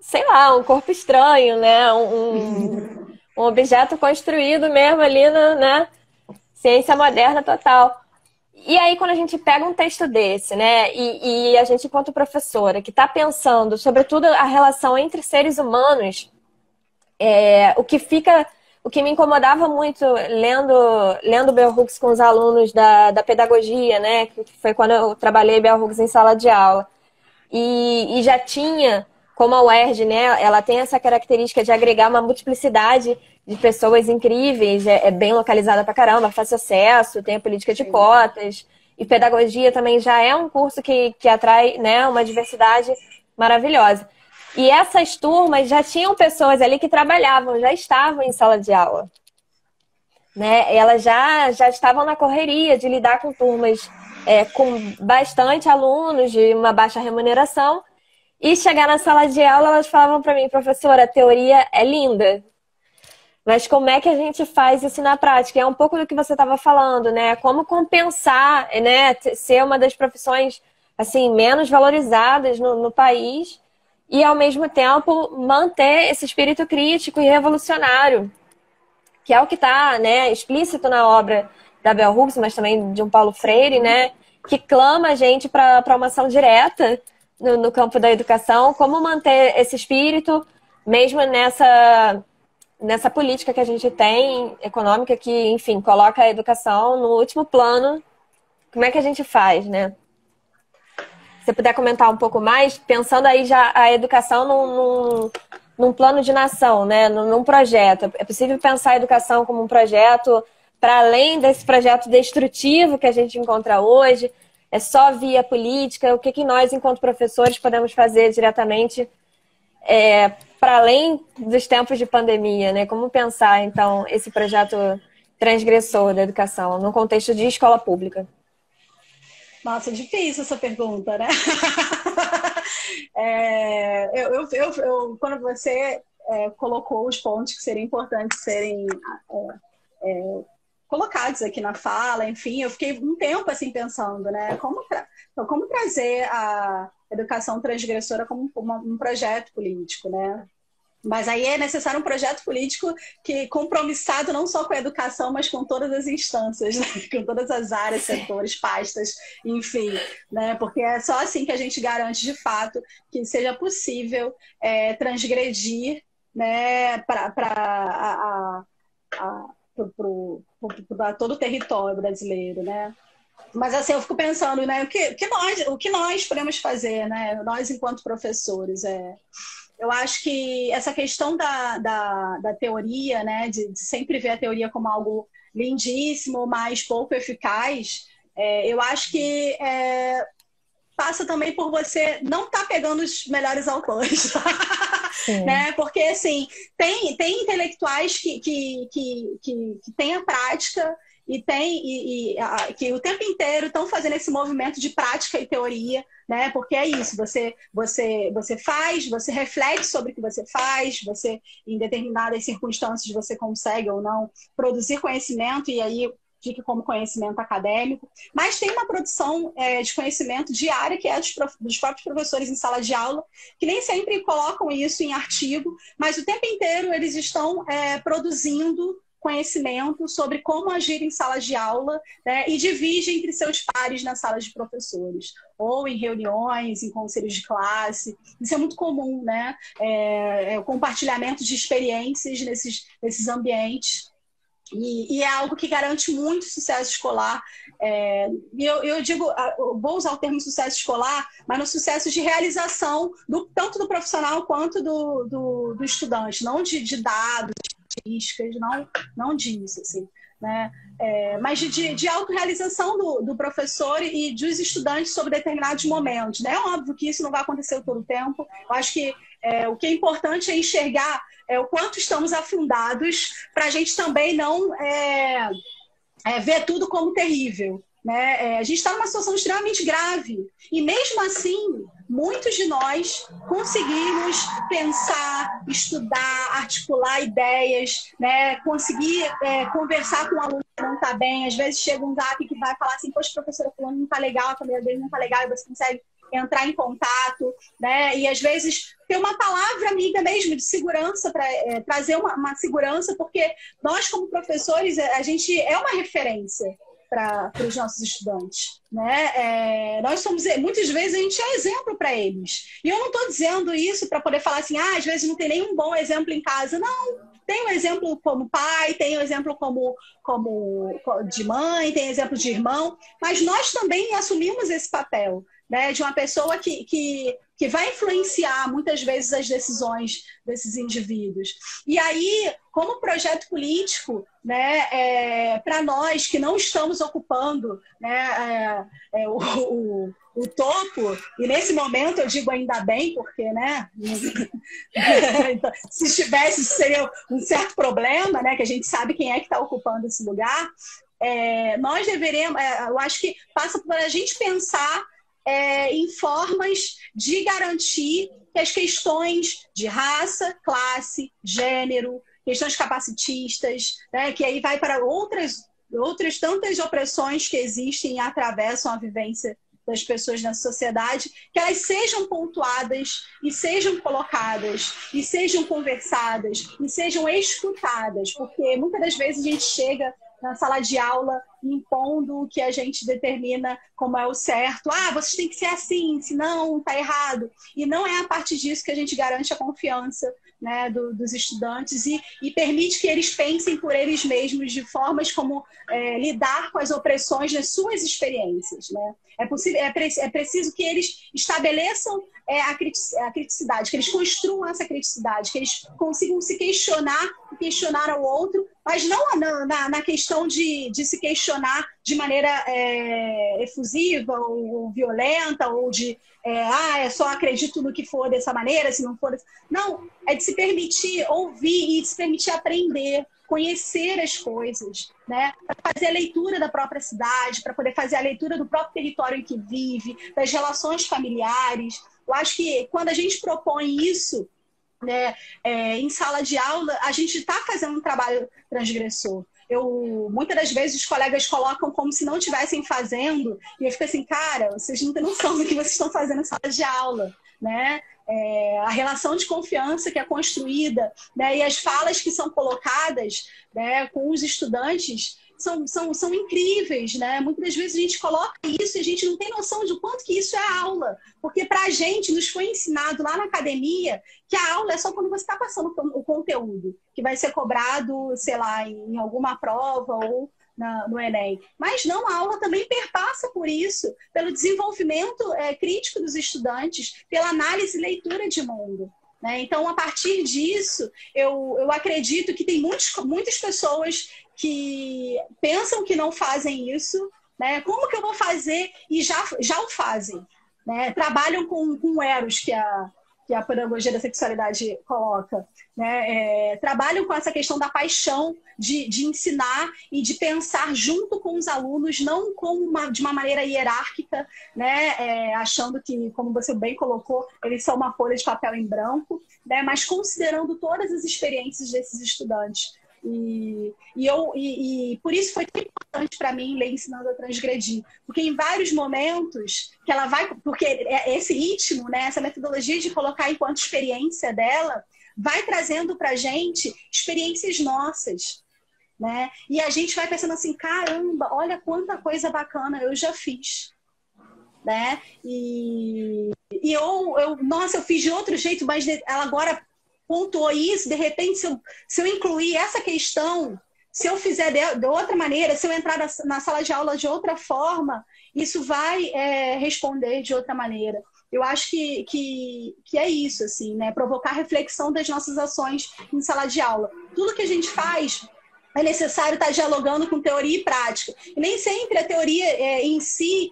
sei lá, um corpo estranho, né? Um objeto construído mesmo ali, né? Ciência moderna total. E aí, quando a gente pega um texto desse, né, e a gente, enquanto professora, que está pensando, sobretudo, a relação entre seres humanos, o que me incomodava muito lendo Bell Hooks com os alunos da pedagogia, né, que foi quando eu trabalhei Bell Hooks em sala de aula, e já tinha, como a UERJ, né, ela tem essa característica de agregar uma multiplicidade de pessoas incríveis, é bem localizada pra caramba, fácil acesso, tem a política de cotas, e pedagogia também já é um curso que atrai, né, uma diversidade maravilhosa. E essas turmas já tinham pessoas ali que trabalhavam, já estavam em sala de aula, né? Elas já estavam na correria de lidar com turmas com bastante alunos de uma baixa remuneração, e chegar na sala de aula, elas falavam para mim, professora, a teoria é linda, mas como é que a gente faz isso na prática? É um pouco do que você estava falando, né? Como compensar, né? Ser uma das profissões assim menos valorizadas no país e, ao mesmo tempo, manter esse espírito crítico e revolucionário, que é o que está, né, explícito na obra da Bell Hooks, mas também de um Paulo Freire, né? Que clama a gente para uma ação direta no campo da educação. Como manter esse espírito, mesmo nessa política que a gente tem, econômica, que, enfim, coloca a educação no último plano. Como é que a gente faz, né? Se você puder comentar um pouco mais, pensando aí já a educação num plano de nação, né? Num projeto. É possível pensar a educação como um projeto para além desse projeto destrutivo que a gente encontra hoje? É só via política? O que nós, enquanto professores, podemos fazer diretamente para além dos tempos de pandemia, né? Como pensar, então, esse projeto transgressor da educação no contexto de escola pública? Nossa, difícil essa pergunta, né? Quando você colocou os pontos que seriam importantes serem colocados aqui na fala, enfim, eu fiquei um tempo assim pensando, né? Como trazer a educação transgressora como um projeto político, né? Mas aí é necessário um projeto político que compromissado não só com a educação, mas com todas as instâncias, né? Com todas as áreas, setores, pastas, enfim, né? Porque é só assim que a gente garante de fato que seja possível transgredir, né, para todo o território brasileiro, né? Mas assim, eu fico pensando, né, o que nós podemos fazer, né? Nós, enquanto professores, eu acho que essa questão da teoria, né, de sempre ver a teoria como algo lindíssimo, mas pouco eficaz, eu acho que passa também por você não estar pegando os melhores autores. Né? Porque, assim, tem intelectuais que têm a prática e que o tempo inteiro estão fazendo esse movimento de prática e teoria, né? Porque é isso, você faz, você reflete sobre o que você faz, você, em determinadas circunstâncias, você consegue ou não produzir conhecimento, e aí fica como conhecimento acadêmico, mas tem uma produção de conhecimento diária que é dos próprios professores em sala de aula, que nem sempre colocam isso em artigo, mas o tempo inteiro eles estão produzindo conhecimento sobre como agir em sala de aula, né, e divide entre seus pares nas salas de professores, ou em reuniões, em conselhos de classe. Isso é muito comum, né? O compartilhamento de experiências nesses ambientes. E é algo que garante muito sucesso escolar. Eu digo, eu vou usar o termo sucesso escolar, mas no sucesso de realização, tanto do profissional quanto do estudante, não de dados, de estatísticas, não disso, assim, né? Mas de autorrealização do professor e dos estudantes sobre determinados momentos, né? É óbvio que isso não vai acontecer todo o tempo. Eu acho que o que é importante é enxergar o quanto estamos afundados para a gente também não ver tudo como terrível, né? A gente está numa situação extremamente grave e mesmo assim muitos de nós conseguimos pensar, estudar, articular ideias, né? Conseguir conversar com um aluno que não está bem. Às vezes chega um zap que vai falar assim, poxa, professora, fulano não está legal, a família dele não está legal, e você consegue entrar em contato, né? E às vezes ter uma palavra amiga mesmo de segurança para trazer uma segurança, porque nós como professores a gente é uma referência para os nossos estudantes, né? Nós somos, muitas vezes a gente é exemplo para eles. E eu não estou dizendo isso para poder falar assim, às vezes não tem nenhum bom exemplo em casa. Não, tem um exemplo como pai, tem um exemplo como de mãe, tem exemplo de irmão, mas nós também assumimos esse papel, né, de uma pessoa que vai influenciar muitas vezes as decisões desses indivíduos. E aí, como projeto político, né, para nós que não estamos ocupando, né, o topo, e nesse momento eu digo ainda bem, porque, né, se estivesse seria um certo problema, né, que a gente sabe quem é que está ocupando esse lugar, nós deveremos, eu acho que passa por a gente pensar em formas de garantir que as questões de raça, classe, gênero, questões capacitistas, né, que aí vai para outras tantas opressões que existem e atravessam a vivência das pessoas na sociedade, que elas sejam pontuadas e sejam colocadas e sejam conversadas e sejam escutadas, porque muitas das vezes a gente chega na sala de aula impondo o que a gente determina como é o certo. Vocês têm que ser assim, senão está errado. E não é a partir disso que a gente garante a confiança, né, dos estudantes e permite que eles pensem por eles mesmos de formas como lidar com as opressões nas suas experiências, né? É preciso que eles estabeleçam a criticidade, que eles construam essa criticidade, que eles consigam se questionar ao outro, mas não na questão de se questionar de maneira efusiva ou violenta, ou de só acredito no que for dessa maneira, se não for... Não, é de se permitir ouvir e de se permitir aprender, conhecer as coisas, né? Para fazer a leitura da própria cidade, para poder fazer a leitura do próprio território em que vive, das relações familiares. Eu acho que quando a gente propõe isso, né, em sala de aula, a gente está fazendo um trabalho transgressor. Muitas das vezes os colegas colocam como se não estivessem fazendo, e eu fico assim, cara, vocês não têm noção do que vocês estão fazendo em sala de aula, né? A relação de confiança que é construída, né, e as falas que são colocadas, né, com os estudantes são incríveis, né? Muitas das vezes a gente coloca isso e a gente não tem noção de quanto que isso é aula, porque para a gente nos foi ensinado lá na academia que a aula é só quando você está passando o conteúdo, que vai ser cobrado, sei lá, em alguma prova ou no Enem. Mas não, a aula também perpassa por isso, pelo desenvolvimento crítico dos estudantes, pela análise e leitura de mundo, né? Então, a partir disso, eu acredito que tem muitas pessoas que pensam que não fazem isso, né? Como que eu vou fazer? E já o fazem, né? Trabalham com o Eros, que a pedagogia da sexualidade coloca, né? Trabalham com essa questão da paixão de ensinar e de pensar junto com os alunos, não de uma maneira hierárquica, né? Achando que, como você bem colocou, eles são uma folha de papel em branco, né? Mas considerando todas as experiências desses estudantes. E por isso foi tão importante para mim ler Ensinando a Transgredir, porque em vários momentos que ela vai, porque esse ritmo, né, essa metodologia de colocar enquanto experiência dela vai trazendo para a gente experiências nossas, né? E a gente vai pensando assim, caramba, olha quanta coisa bacana eu já fiz, né? Nossa, eu fiz de outro jeito, mas ela agora pontuou isso, de repente, se eu incluir essa questão, se eu fizer de outra maneira, se eu entrar na sala de aula de outra forma, isso vai responder de outra maneira. Eu acho que é isso, assim, né? Provocar reflexão das nossas ações em sala de aula. Tudo que a gente faz é necessário estar dialogando com teoria e prática. E nem sempre a teoria em si,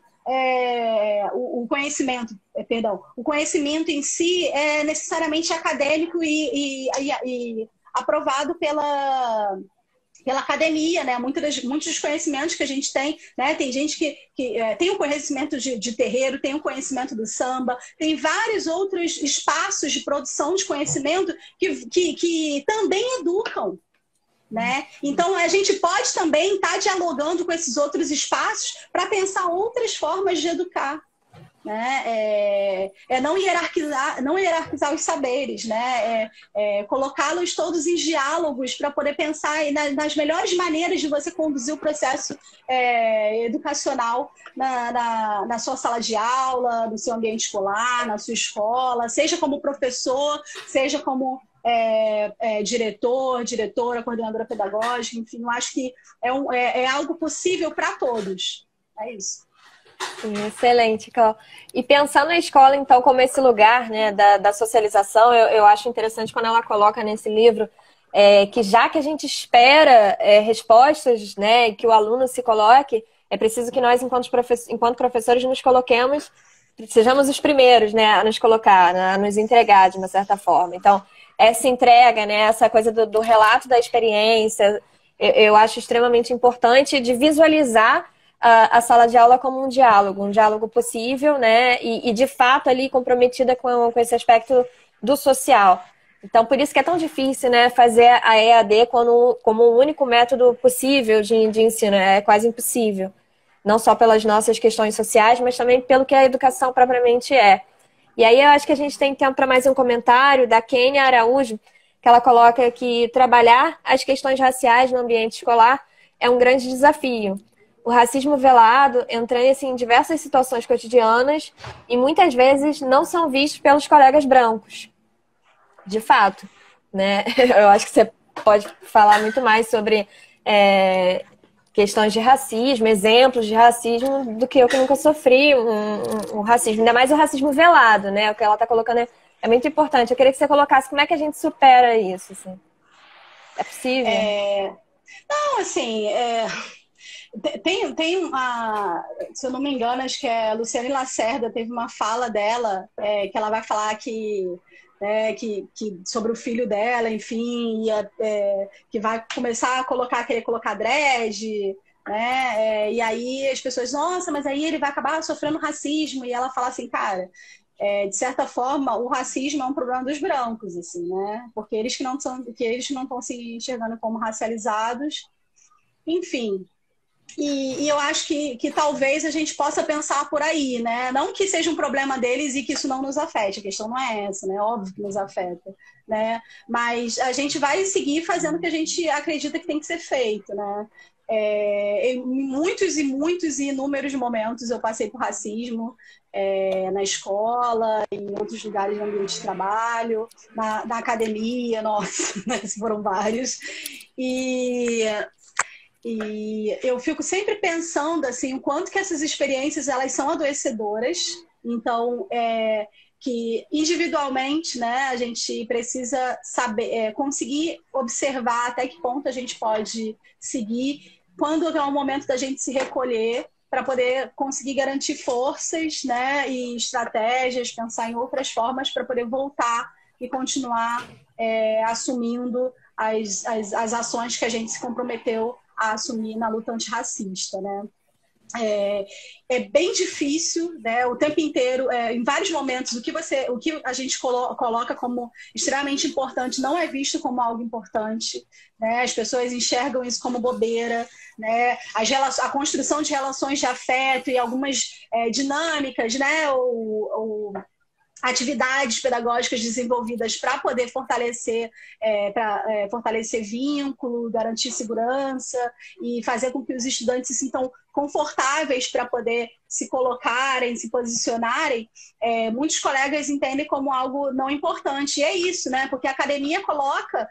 o conhecimento, o conhecimento em si é necessariamente acadêmico e aprovado pela academia, né? Muitos dos conhecimentos que a gente tem, né? Tem gente que tem o conhecimento de terreiro, tem o conhecimento do samba, tem vários outros espaços de produção de conhecimento que também educam, né? Então, a gente pode também estar dialogando com esses outros espaços para pensar outras formas de educar. Né? Não hierarquizar os saberes, né? Colocá-los todos em diálogos para poder pensar nas melhores maneiras de você conduzir o processo educacional na sua sala de aula, no seu ambiente escolar, na sua escola, seja como professor, seja como diretora, coordenadora pedagógica, enfim, eu acho que é algo possível para todos. É isso. Sim, excelente, Cláudia. E pensando na escola, então, como esse lugar, né, da socialização, eu acho interessante quando ela coloca nesse livro que já que a gente espera respostas, né, que o aluno se coloque, é preciso que nós, enquanto professores, nos coloquemos, sejamos os primeiros, né, a nos colocar, a nos entregar de uma certa forma. Então, essa entrega, né, essa coisa do relato da experiência, eu acho extremamente importante de visualizar a sala de aula como um diálogo possível, né? E de fato ali comprometida com esse aspecto do social. Então, por isso que é tão difícil, né, fazer a EAD como o único método possível de ensino. É quase impossível. Não só pelas nossas questões sociais, mas também pelo que a educação propriamente é. E aí eu acho que a gente tem tempo para mais um comentário da Kênia Araújo, que ela coloca que trabalhar as questões raciais no ambiente escolar é um grande desafio. O racismo velado entranha-se em diversas situações cotidianas e muitas vezes não são vistos pelos colegas brancos. De fato, né? Eu acho que você pode falar muito mais sobre questões de racismo, exemplos de racismo, do que eu que nunca sofri um racismo. Ainda mais o racismo velado, né? O que ela está colocando é muito importante. Eu queria que você colocasse como é que a gente supera isso. Assim. É possível? Não, assim... Tem uma, se eu não me engano, acho que é a Luciane Lacerda, teve uma fala dela, que ela vai falar que sobre o filho dela, enfim, que vai começar a querer colocar dread, né? E aí as pessoas, nossa, mas aí ele vai acabar sofrendo racismo, e ela fala assim, cara, de certa forma, o racismo é um problema dos brancos, assim, né? Porque eles que não estão se enxergando como racializados, enfim. E eu acho que talvez a gente possa pensar por aí, né? Não que seja um problema deles e que isso não nos afete, a questão não é essa, né? Óbvio que nos afeta, né? Mas a gente vai seguir fazendo o que a gente acredita que tem que ser feito, né? Em muitos e inúmeros momentos eu passei por racismo na escola, em outros lugares no ambiente de trabalho, na academia, nossa, né? Foram vários. E eu fico sempre pensando assim, o quanto que essas experiências elas são adoecedoras. Então, que individualmente, né, a gente precisa saber, conseguir observar até que ponto a gente pode seguir, quando é o momento da gente se recolher para poder conseguir garantir forças, né, e estratégias, pensar em outras formas para poder voltar e continuar assumindo as ações que a gente se comprometeu a assumir na luta antirracista, né? É bem difícil, né? O tempo inteiro, em vários momentos, o que a gente coloca como extremamente importante não é visto como algo importante, né? As pessoas enxergam isso como bobeira, né? A construção de relações de afeto e algumas dinâmicas, né? Atividades pedagógicas desenvolvidas para poder fortalecer vínculo, garantir segurança e fazer com que os estudantes se sintam confortáveis para poder se colocarem, se posicionarem, muitos colegas entendem como algo não importante. E é isso, né? Porque a academia coloca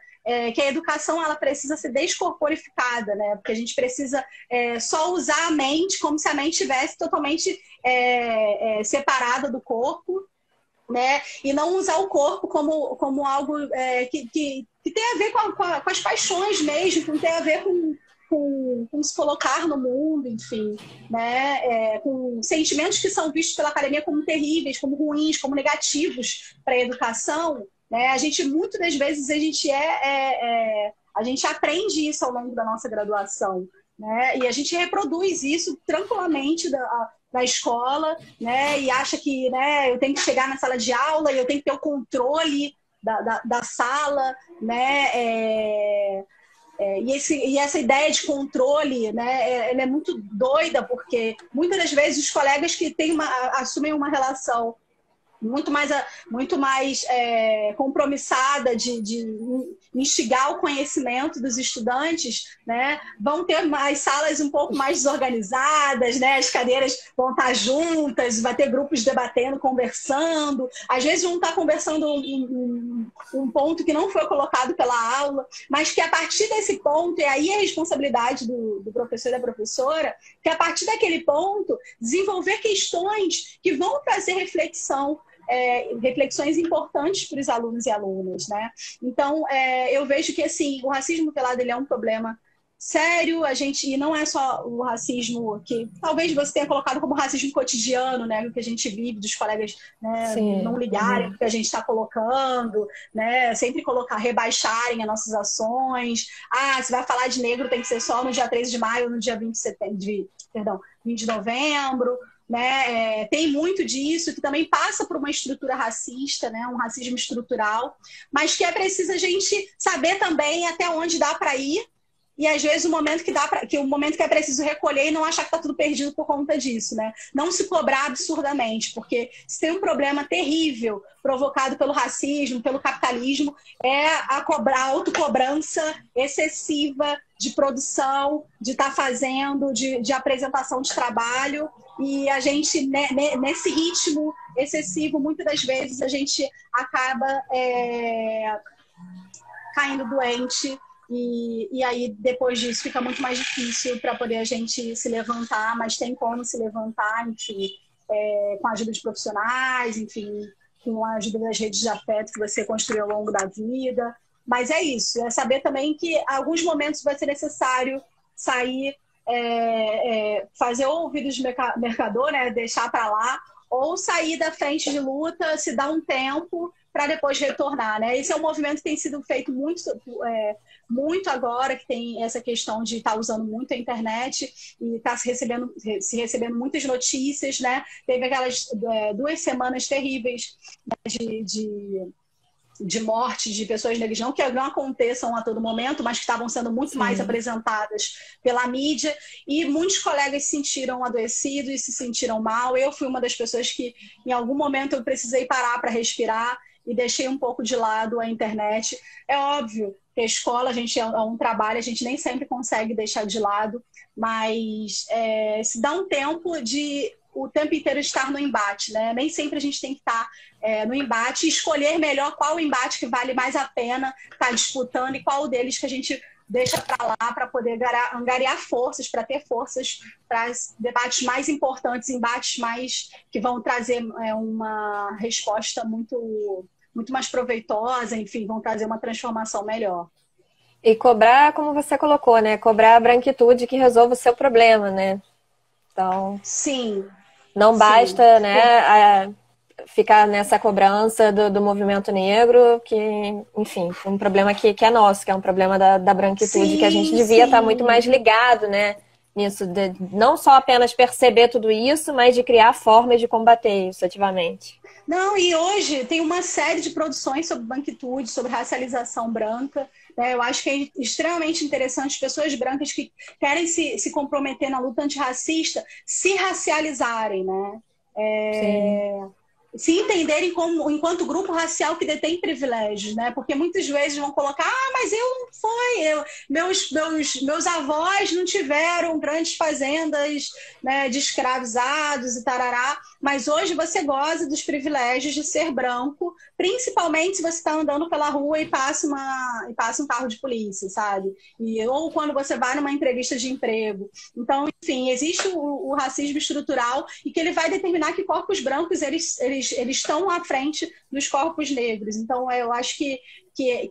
que a educação ela precisa ser descorporificada, né? Porque a gente precisa só usar a mente como se a mente estivesse totalmente separada do corpo, né? E não usar o corpo como algo que tem a ver com as paixões mesmo, que tem a ver com se colocar no mundo, enfim, né? Com sentimentos que são vistos pela academia como terríveis, como ruins, como negativos para a educação, né? A gente, muitas das vezes, a gente aprende isso ao longo da nossa graduação, né? E a gente reproduz isso tranquilamente da escola, né? E acha que, né, eu tenho que chegar na sala de aula e eu tenho que ter o controle da sala, né? E essa ideia de controle, né, ela é muito doida, porque muitas das vezes os colegas que assumem uma relação muito mais compromissada de instigar o conhecimento dos estudantes, né? Vão ter mais salas um pouco mais desorganizadas, né? As cadeiras vão estar juntas, vai ter grupos debatendo, conversando. Às vezes vão estar conversando um ponto que não foi colocado pela aula, mas que a partir desse ponto, e aí é a responsabilidade do professor e da professora, que a partir daquele ponto, desenvolver questões que vão trazer reflexões importantes para os alunos e alunas, né? Então, eu vejo que assim, o racismo velado ele é um problema sério, e não é só o racismo que talvez você tenha colocado como racismo cotidiano, né? O que a gente vive dos colegas, né, não ligarem o que a gente está colocando, né? Sempre rebaixarem as nossas ações. Se vai falar de negro tem que ser só no dia 13 de maio ou no dia 20 de novembro. Né? Tem muito disso, que também passa por uma estrutura racista, né? Um racismo estrutural, mas que é preciso a gente saber também até onde dá para ir, e às vezes o momento que é preciso recolher e não achar que está tudo perdido por conta disso, né? Não se cobrar absurdamente, porque se tem um problema terrível provocado pelo racismo, pelo capitalismo, é a autocobrança excessiva de produção, de estar fazendo, de apresentação de trabalho. E a gente, nesse ritmo excessivo, muitas das vezes a gente acaba caindo doente. E aí, depois disso, fica muito mais difícil para poder a gente se levantar, mas tem como se levantar, enfim, com a ajuda de profissionais, enfim, com a ajuda das redes de afeto que você construiu ao longo da vida. Mas é isso, é saber também que em alguns momentos vai ser necessário sair, fazer o ouvido de mercador, né, deixar para lá, ou sair da frente de luta, se dar um tempo para depois retornar, né? Esse é um movimento que tem sido feito muito agora, que tem essa questão de estar usando muito a internet e estar se recebendo muitas notícias, né? Teve aquelas 2 semanas terríveis, né, de morte de pessoas negras, não que não aconteçam a todo momento, mas que estavam sendo muito mais apresentadas pela mídia, e muitos colegas se sentiram adoecidos e se sentiram mal. Eu fui uma das pessoas que, em algum momento, eu precisei parar para respirar e deixei um pouco de lado a internet. É óbvio que a escola, a gente é um trabalho, a gente nem sempre consegue deixar de lado, mas se dá um tempo de o tempo inteiro estar no embate, né? Nem sempre a gente tem que estar no embate e escolher melhor qual embate que vale mais a pena estar disputando e qual deles que a gente deixa para lá para poder angariar forças, para ter forças para debates mais importantes, embates mais que vão trazer uma resposta muito mais proveitosa, enfim, vão trazer uma transformação melhor. E cobrar, como você colocou, né? Cobrar a branquitude que resolva o seu problema, né? Então, sim. Não basta, né, ficar nessa cobrança do movimento negro, que, enfim, um problema que é nosso, que é um problema da branquitude, que a gente devia estar muito mais ligado, né, nisso, de não só apenas perceber tudo isso, mas de criar formas de combater isso ativamente. Não, e hoje tem uma série de produções sobre branquitude, sobre racialização branca. Eu acho que é extremamente interessante pessoas brancas que querem se comprometer na luta antirracista se racializarem, né? Se entenderem enquanto grupo racial que detém privilégios, né? Porque muitas vezes vão colocar, mas meus avós não tiveram grandes fazendas, né, de escravizados e tarará. mas hoje você goza dos privilégios de ser branco, principalmente se você está andando pela rua e passa um carro de polícia, sabe? Ou quando você vai numa entrevista de emprego. Então, enfim, existe o racismo estrutural e que ele vai determinar que corpos brancos eles estão à frente dos corpos negros. Então, eu acho que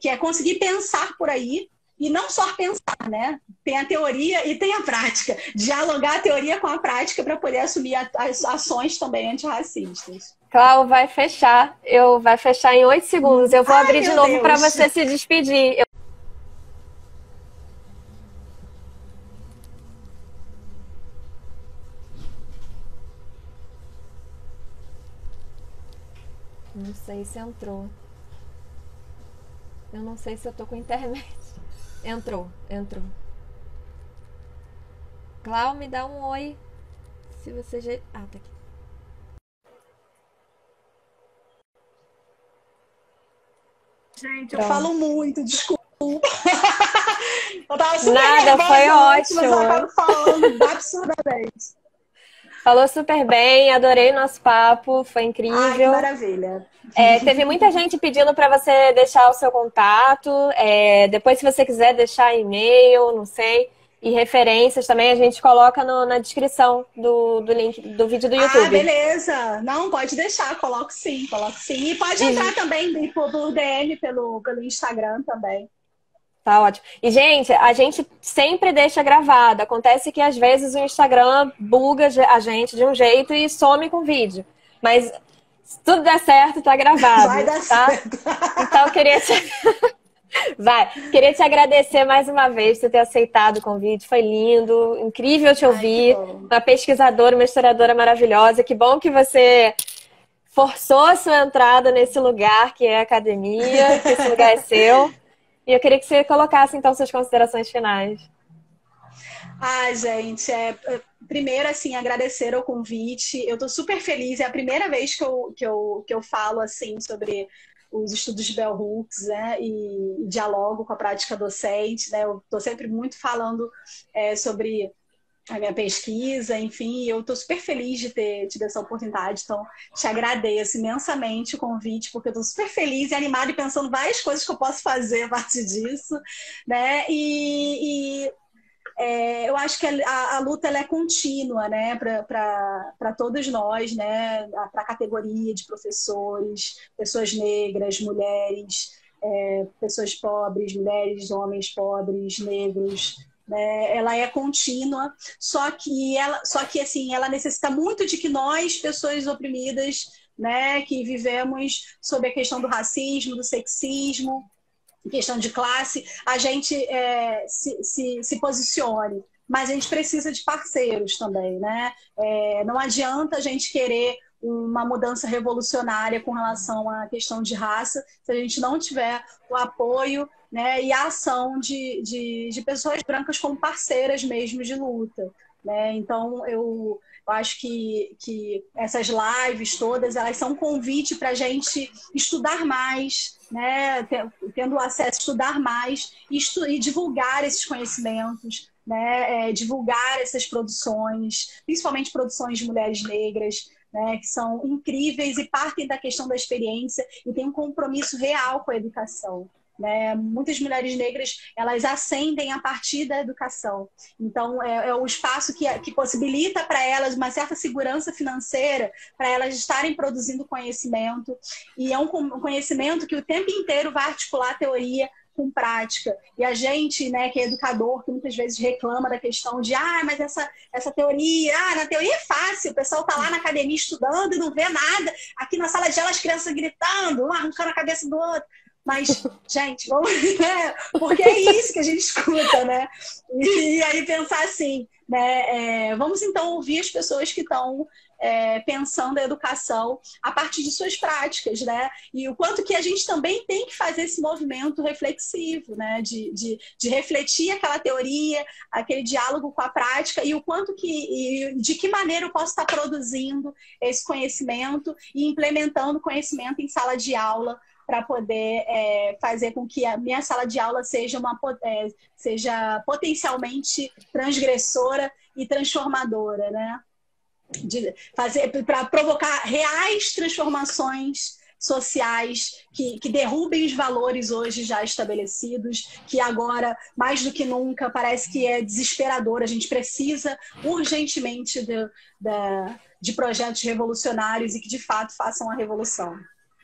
é conseguir pensar por aí. E não só pensar, né? Tem a teoria e tem a prática. Dialogar a teoria com a prática para poder assumir as ações também antirracistas. Clau, vai fechar. Vai fechar em 8 segundos. Eu vou abrir de novo para você se despedir. Não sei se entrou. Eu não sei se eu tô com internet. Entrou. Clau, me dá um oi. Se você já... Ah, tá aqui. Gente, eu falo muito, desculpa. Eu tava super Nada, nervosa foi antes, ótimo. mas eu acabo falando absurdamente. Falou super bem, adorei o nosso papo, foi incrível. Ai, que maravilha. Teve muita gente pedindo para você deixar o seu contato. Depois, se você quiser deixar e-mail, não sei, e referências também, a gente coloca na descrição do link do vídeo do YouTube. Ah, beleza. Não, pode deixar, coloco sim. E pode entrar também por DM pelo Instagram também. Tá ótimo. E, gente, a gente sempre deixa gravado. Acontece que, às vezes, o Instagram buga a gente de um jeito e some com o vídeo. Mas, se tudo der certo, tá gravado. Vai dar tá? certo. Então, eu queria queria te agradecer mais uma vez por ter aceitado o convite. Foi lindo, incrível te ouvir. Uma pesquisadora, uma historiadora maravilhosa. Que bom que você forçou a sua entrada nesse lugar que é a academia, que esse lugar é seu. E eu queria que você colocasse, então, suas considerações finais. Ai, gente, primeiro, assim, agradecer o convite. Eu estou super feliz. É a primeira vez que eu falo, assim, sobre os estudos de Bell Hooks, né? E dialogo com a prática docente, né? Eu estou sempre muito falando sobre a minha pesquisa, enfim, eu estou super feliz de ter tido essa oportunidade, então te agradeço imensamente o convite, porque eu estou super feliz e animada e pensando várias coisas que eu posso fazer a partir disso, né, eu acho que a luta ela é contínua, né, para todos nós, né, para a categoria de professores, pessoas negras, mulheres, pessoas pobres, mulheres, homens pobres, negros, né? Ela é contínua, só que assim, ela necessita muito de que nós, pessoas oprimidas, né, que vivemos sob a questão do racismo, do sexismo, questão de classe, a gente se posicione. Mas a gente precisa de parceiros também, né? Não adianta a gente querer uma mudança revolucionária com relação à questão de raça se a gente não tiver o apoio, né, e a ação de pessoas brancas como parceiras mesmo de luta, né? Então, eu acho que essas lives todas, elas são um convite para a gente estudar mais, né? Tendo acesso a estudar mais e divulgar esses conhecimentos, né? Divulgar essas produções, principalmente produções de mulheres negras, né? Que são incríveis e partem da questão da experiência e têm um compromisso real com a educação. Né? Muitas mulheres negras, elas ascendem a partir da educação. Então, é o espaço que possibilita para elas uma certa segurança financeira, para elas estarem produzindo conhecimento. E é um conhecimento que o tempo inteiro vai articular teoria com prática. E a gente, né, que é educador, que muitas vezes reclama da questão de mas essa teoria, na teoria é fácil, o pessoal tá lá na academia estudando e não vê nada. Aqui na sala de aula as crianças gritando, um arrancando a cabeça do outro. Mas, gente, vamos, né? Porque é isso que a gente escuta, né? E aí pensar assim, né? Vamos então ouvir as pessoas que estão pensando a educação a partir de suas práticas, né? E o quanto que a gente também tem que fazer esse movimento reflexivo, né? De refletir aquela teoria, aquele diálogo com a prática e o quanto de que maneira eu posso estar produzindo esse conhecimento e implementando conhecimento em sala de aula para poder fazer com que a minha sala de aula seja potencialmente transgressora e transformadora, né? para provocar reais transformações sociais que derrubem os valores hoje já estabelecidos, que agora, mais do que nunca, parece que é desesperador. A gente precisa urgentemente de projetos revolucionários e que, de fato, façam a revolução.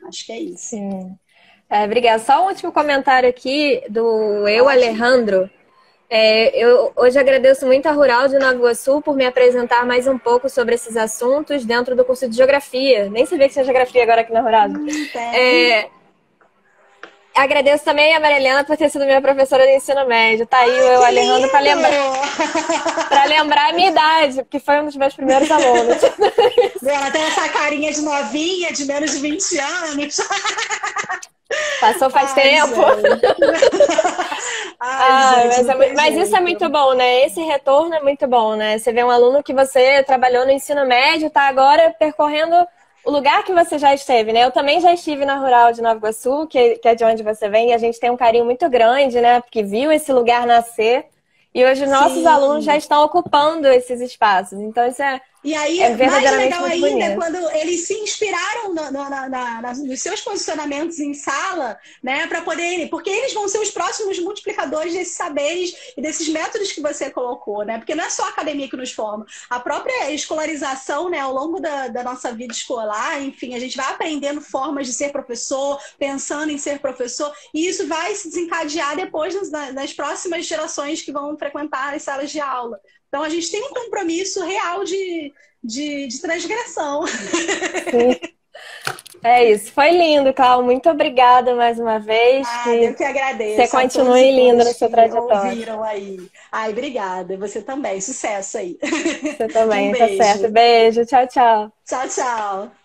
Acho que é isso. Sim. Obrigada. Só um último comentário aqui do Alejandro. Eu hoje agradeço muito a Rural de Nova Iguaçu por me apresentar mais um pouco sobre esses assuntos dentro do curso de Geografia. Nem sabia que tinha Geografia agora aqui na Rural. Agradeço também a Marilena por ter sido minha professora de ensino médio. Tá aí o Alejandro para lembrar a minha idade, porque foi um dos meus primeiros alunos. Ela tem essa carinha de novinha, de menos de 20 anos. Passou faz tempo. Mas isso é muito bom, né? Esse retorno é muito bom, né? Você vê um aluno que você trabalhou no ensino médio, tá agora percorrendo o lugar que você já esteve, né? Eu também já estive na Rural de Nova Iguaçu, que é de onde você vem, e a gente tem um carinho muito grande, né? Porque viu esse lugar nascer. E hoje nossos alunos já estão ocupando esses espaços. Então isso é mais legal ainda quando eles se inspiraram nos seus posicionamentos em sala, né, para poderem, porque eles vão ser os próximos multiplicadores desses saberes e desses métodos que você colocou, né? Porque não é só a academia que nos forma, a própria escolarização, né, ao longo da nossa vida escolar, enfim, a gente vai aprendendo formas de ser professor, pensando em ser professor, e isso vai se desencadear depois nas próximas gerações que vão frequentar as salas de aula. Então, a gente tem um compromisso real de transgressão. Sim. É isso. Foi lindo, Cláudia. Muito obrigada mais uma vez. Eu que agradeço. Você continue linda na sua trajetória. Ouviram aí. Obrigada. Você também. Sucesso aí. Você também, Um tá beijo. certo. Beijo. Tchau, tchau. Tchau, tchau.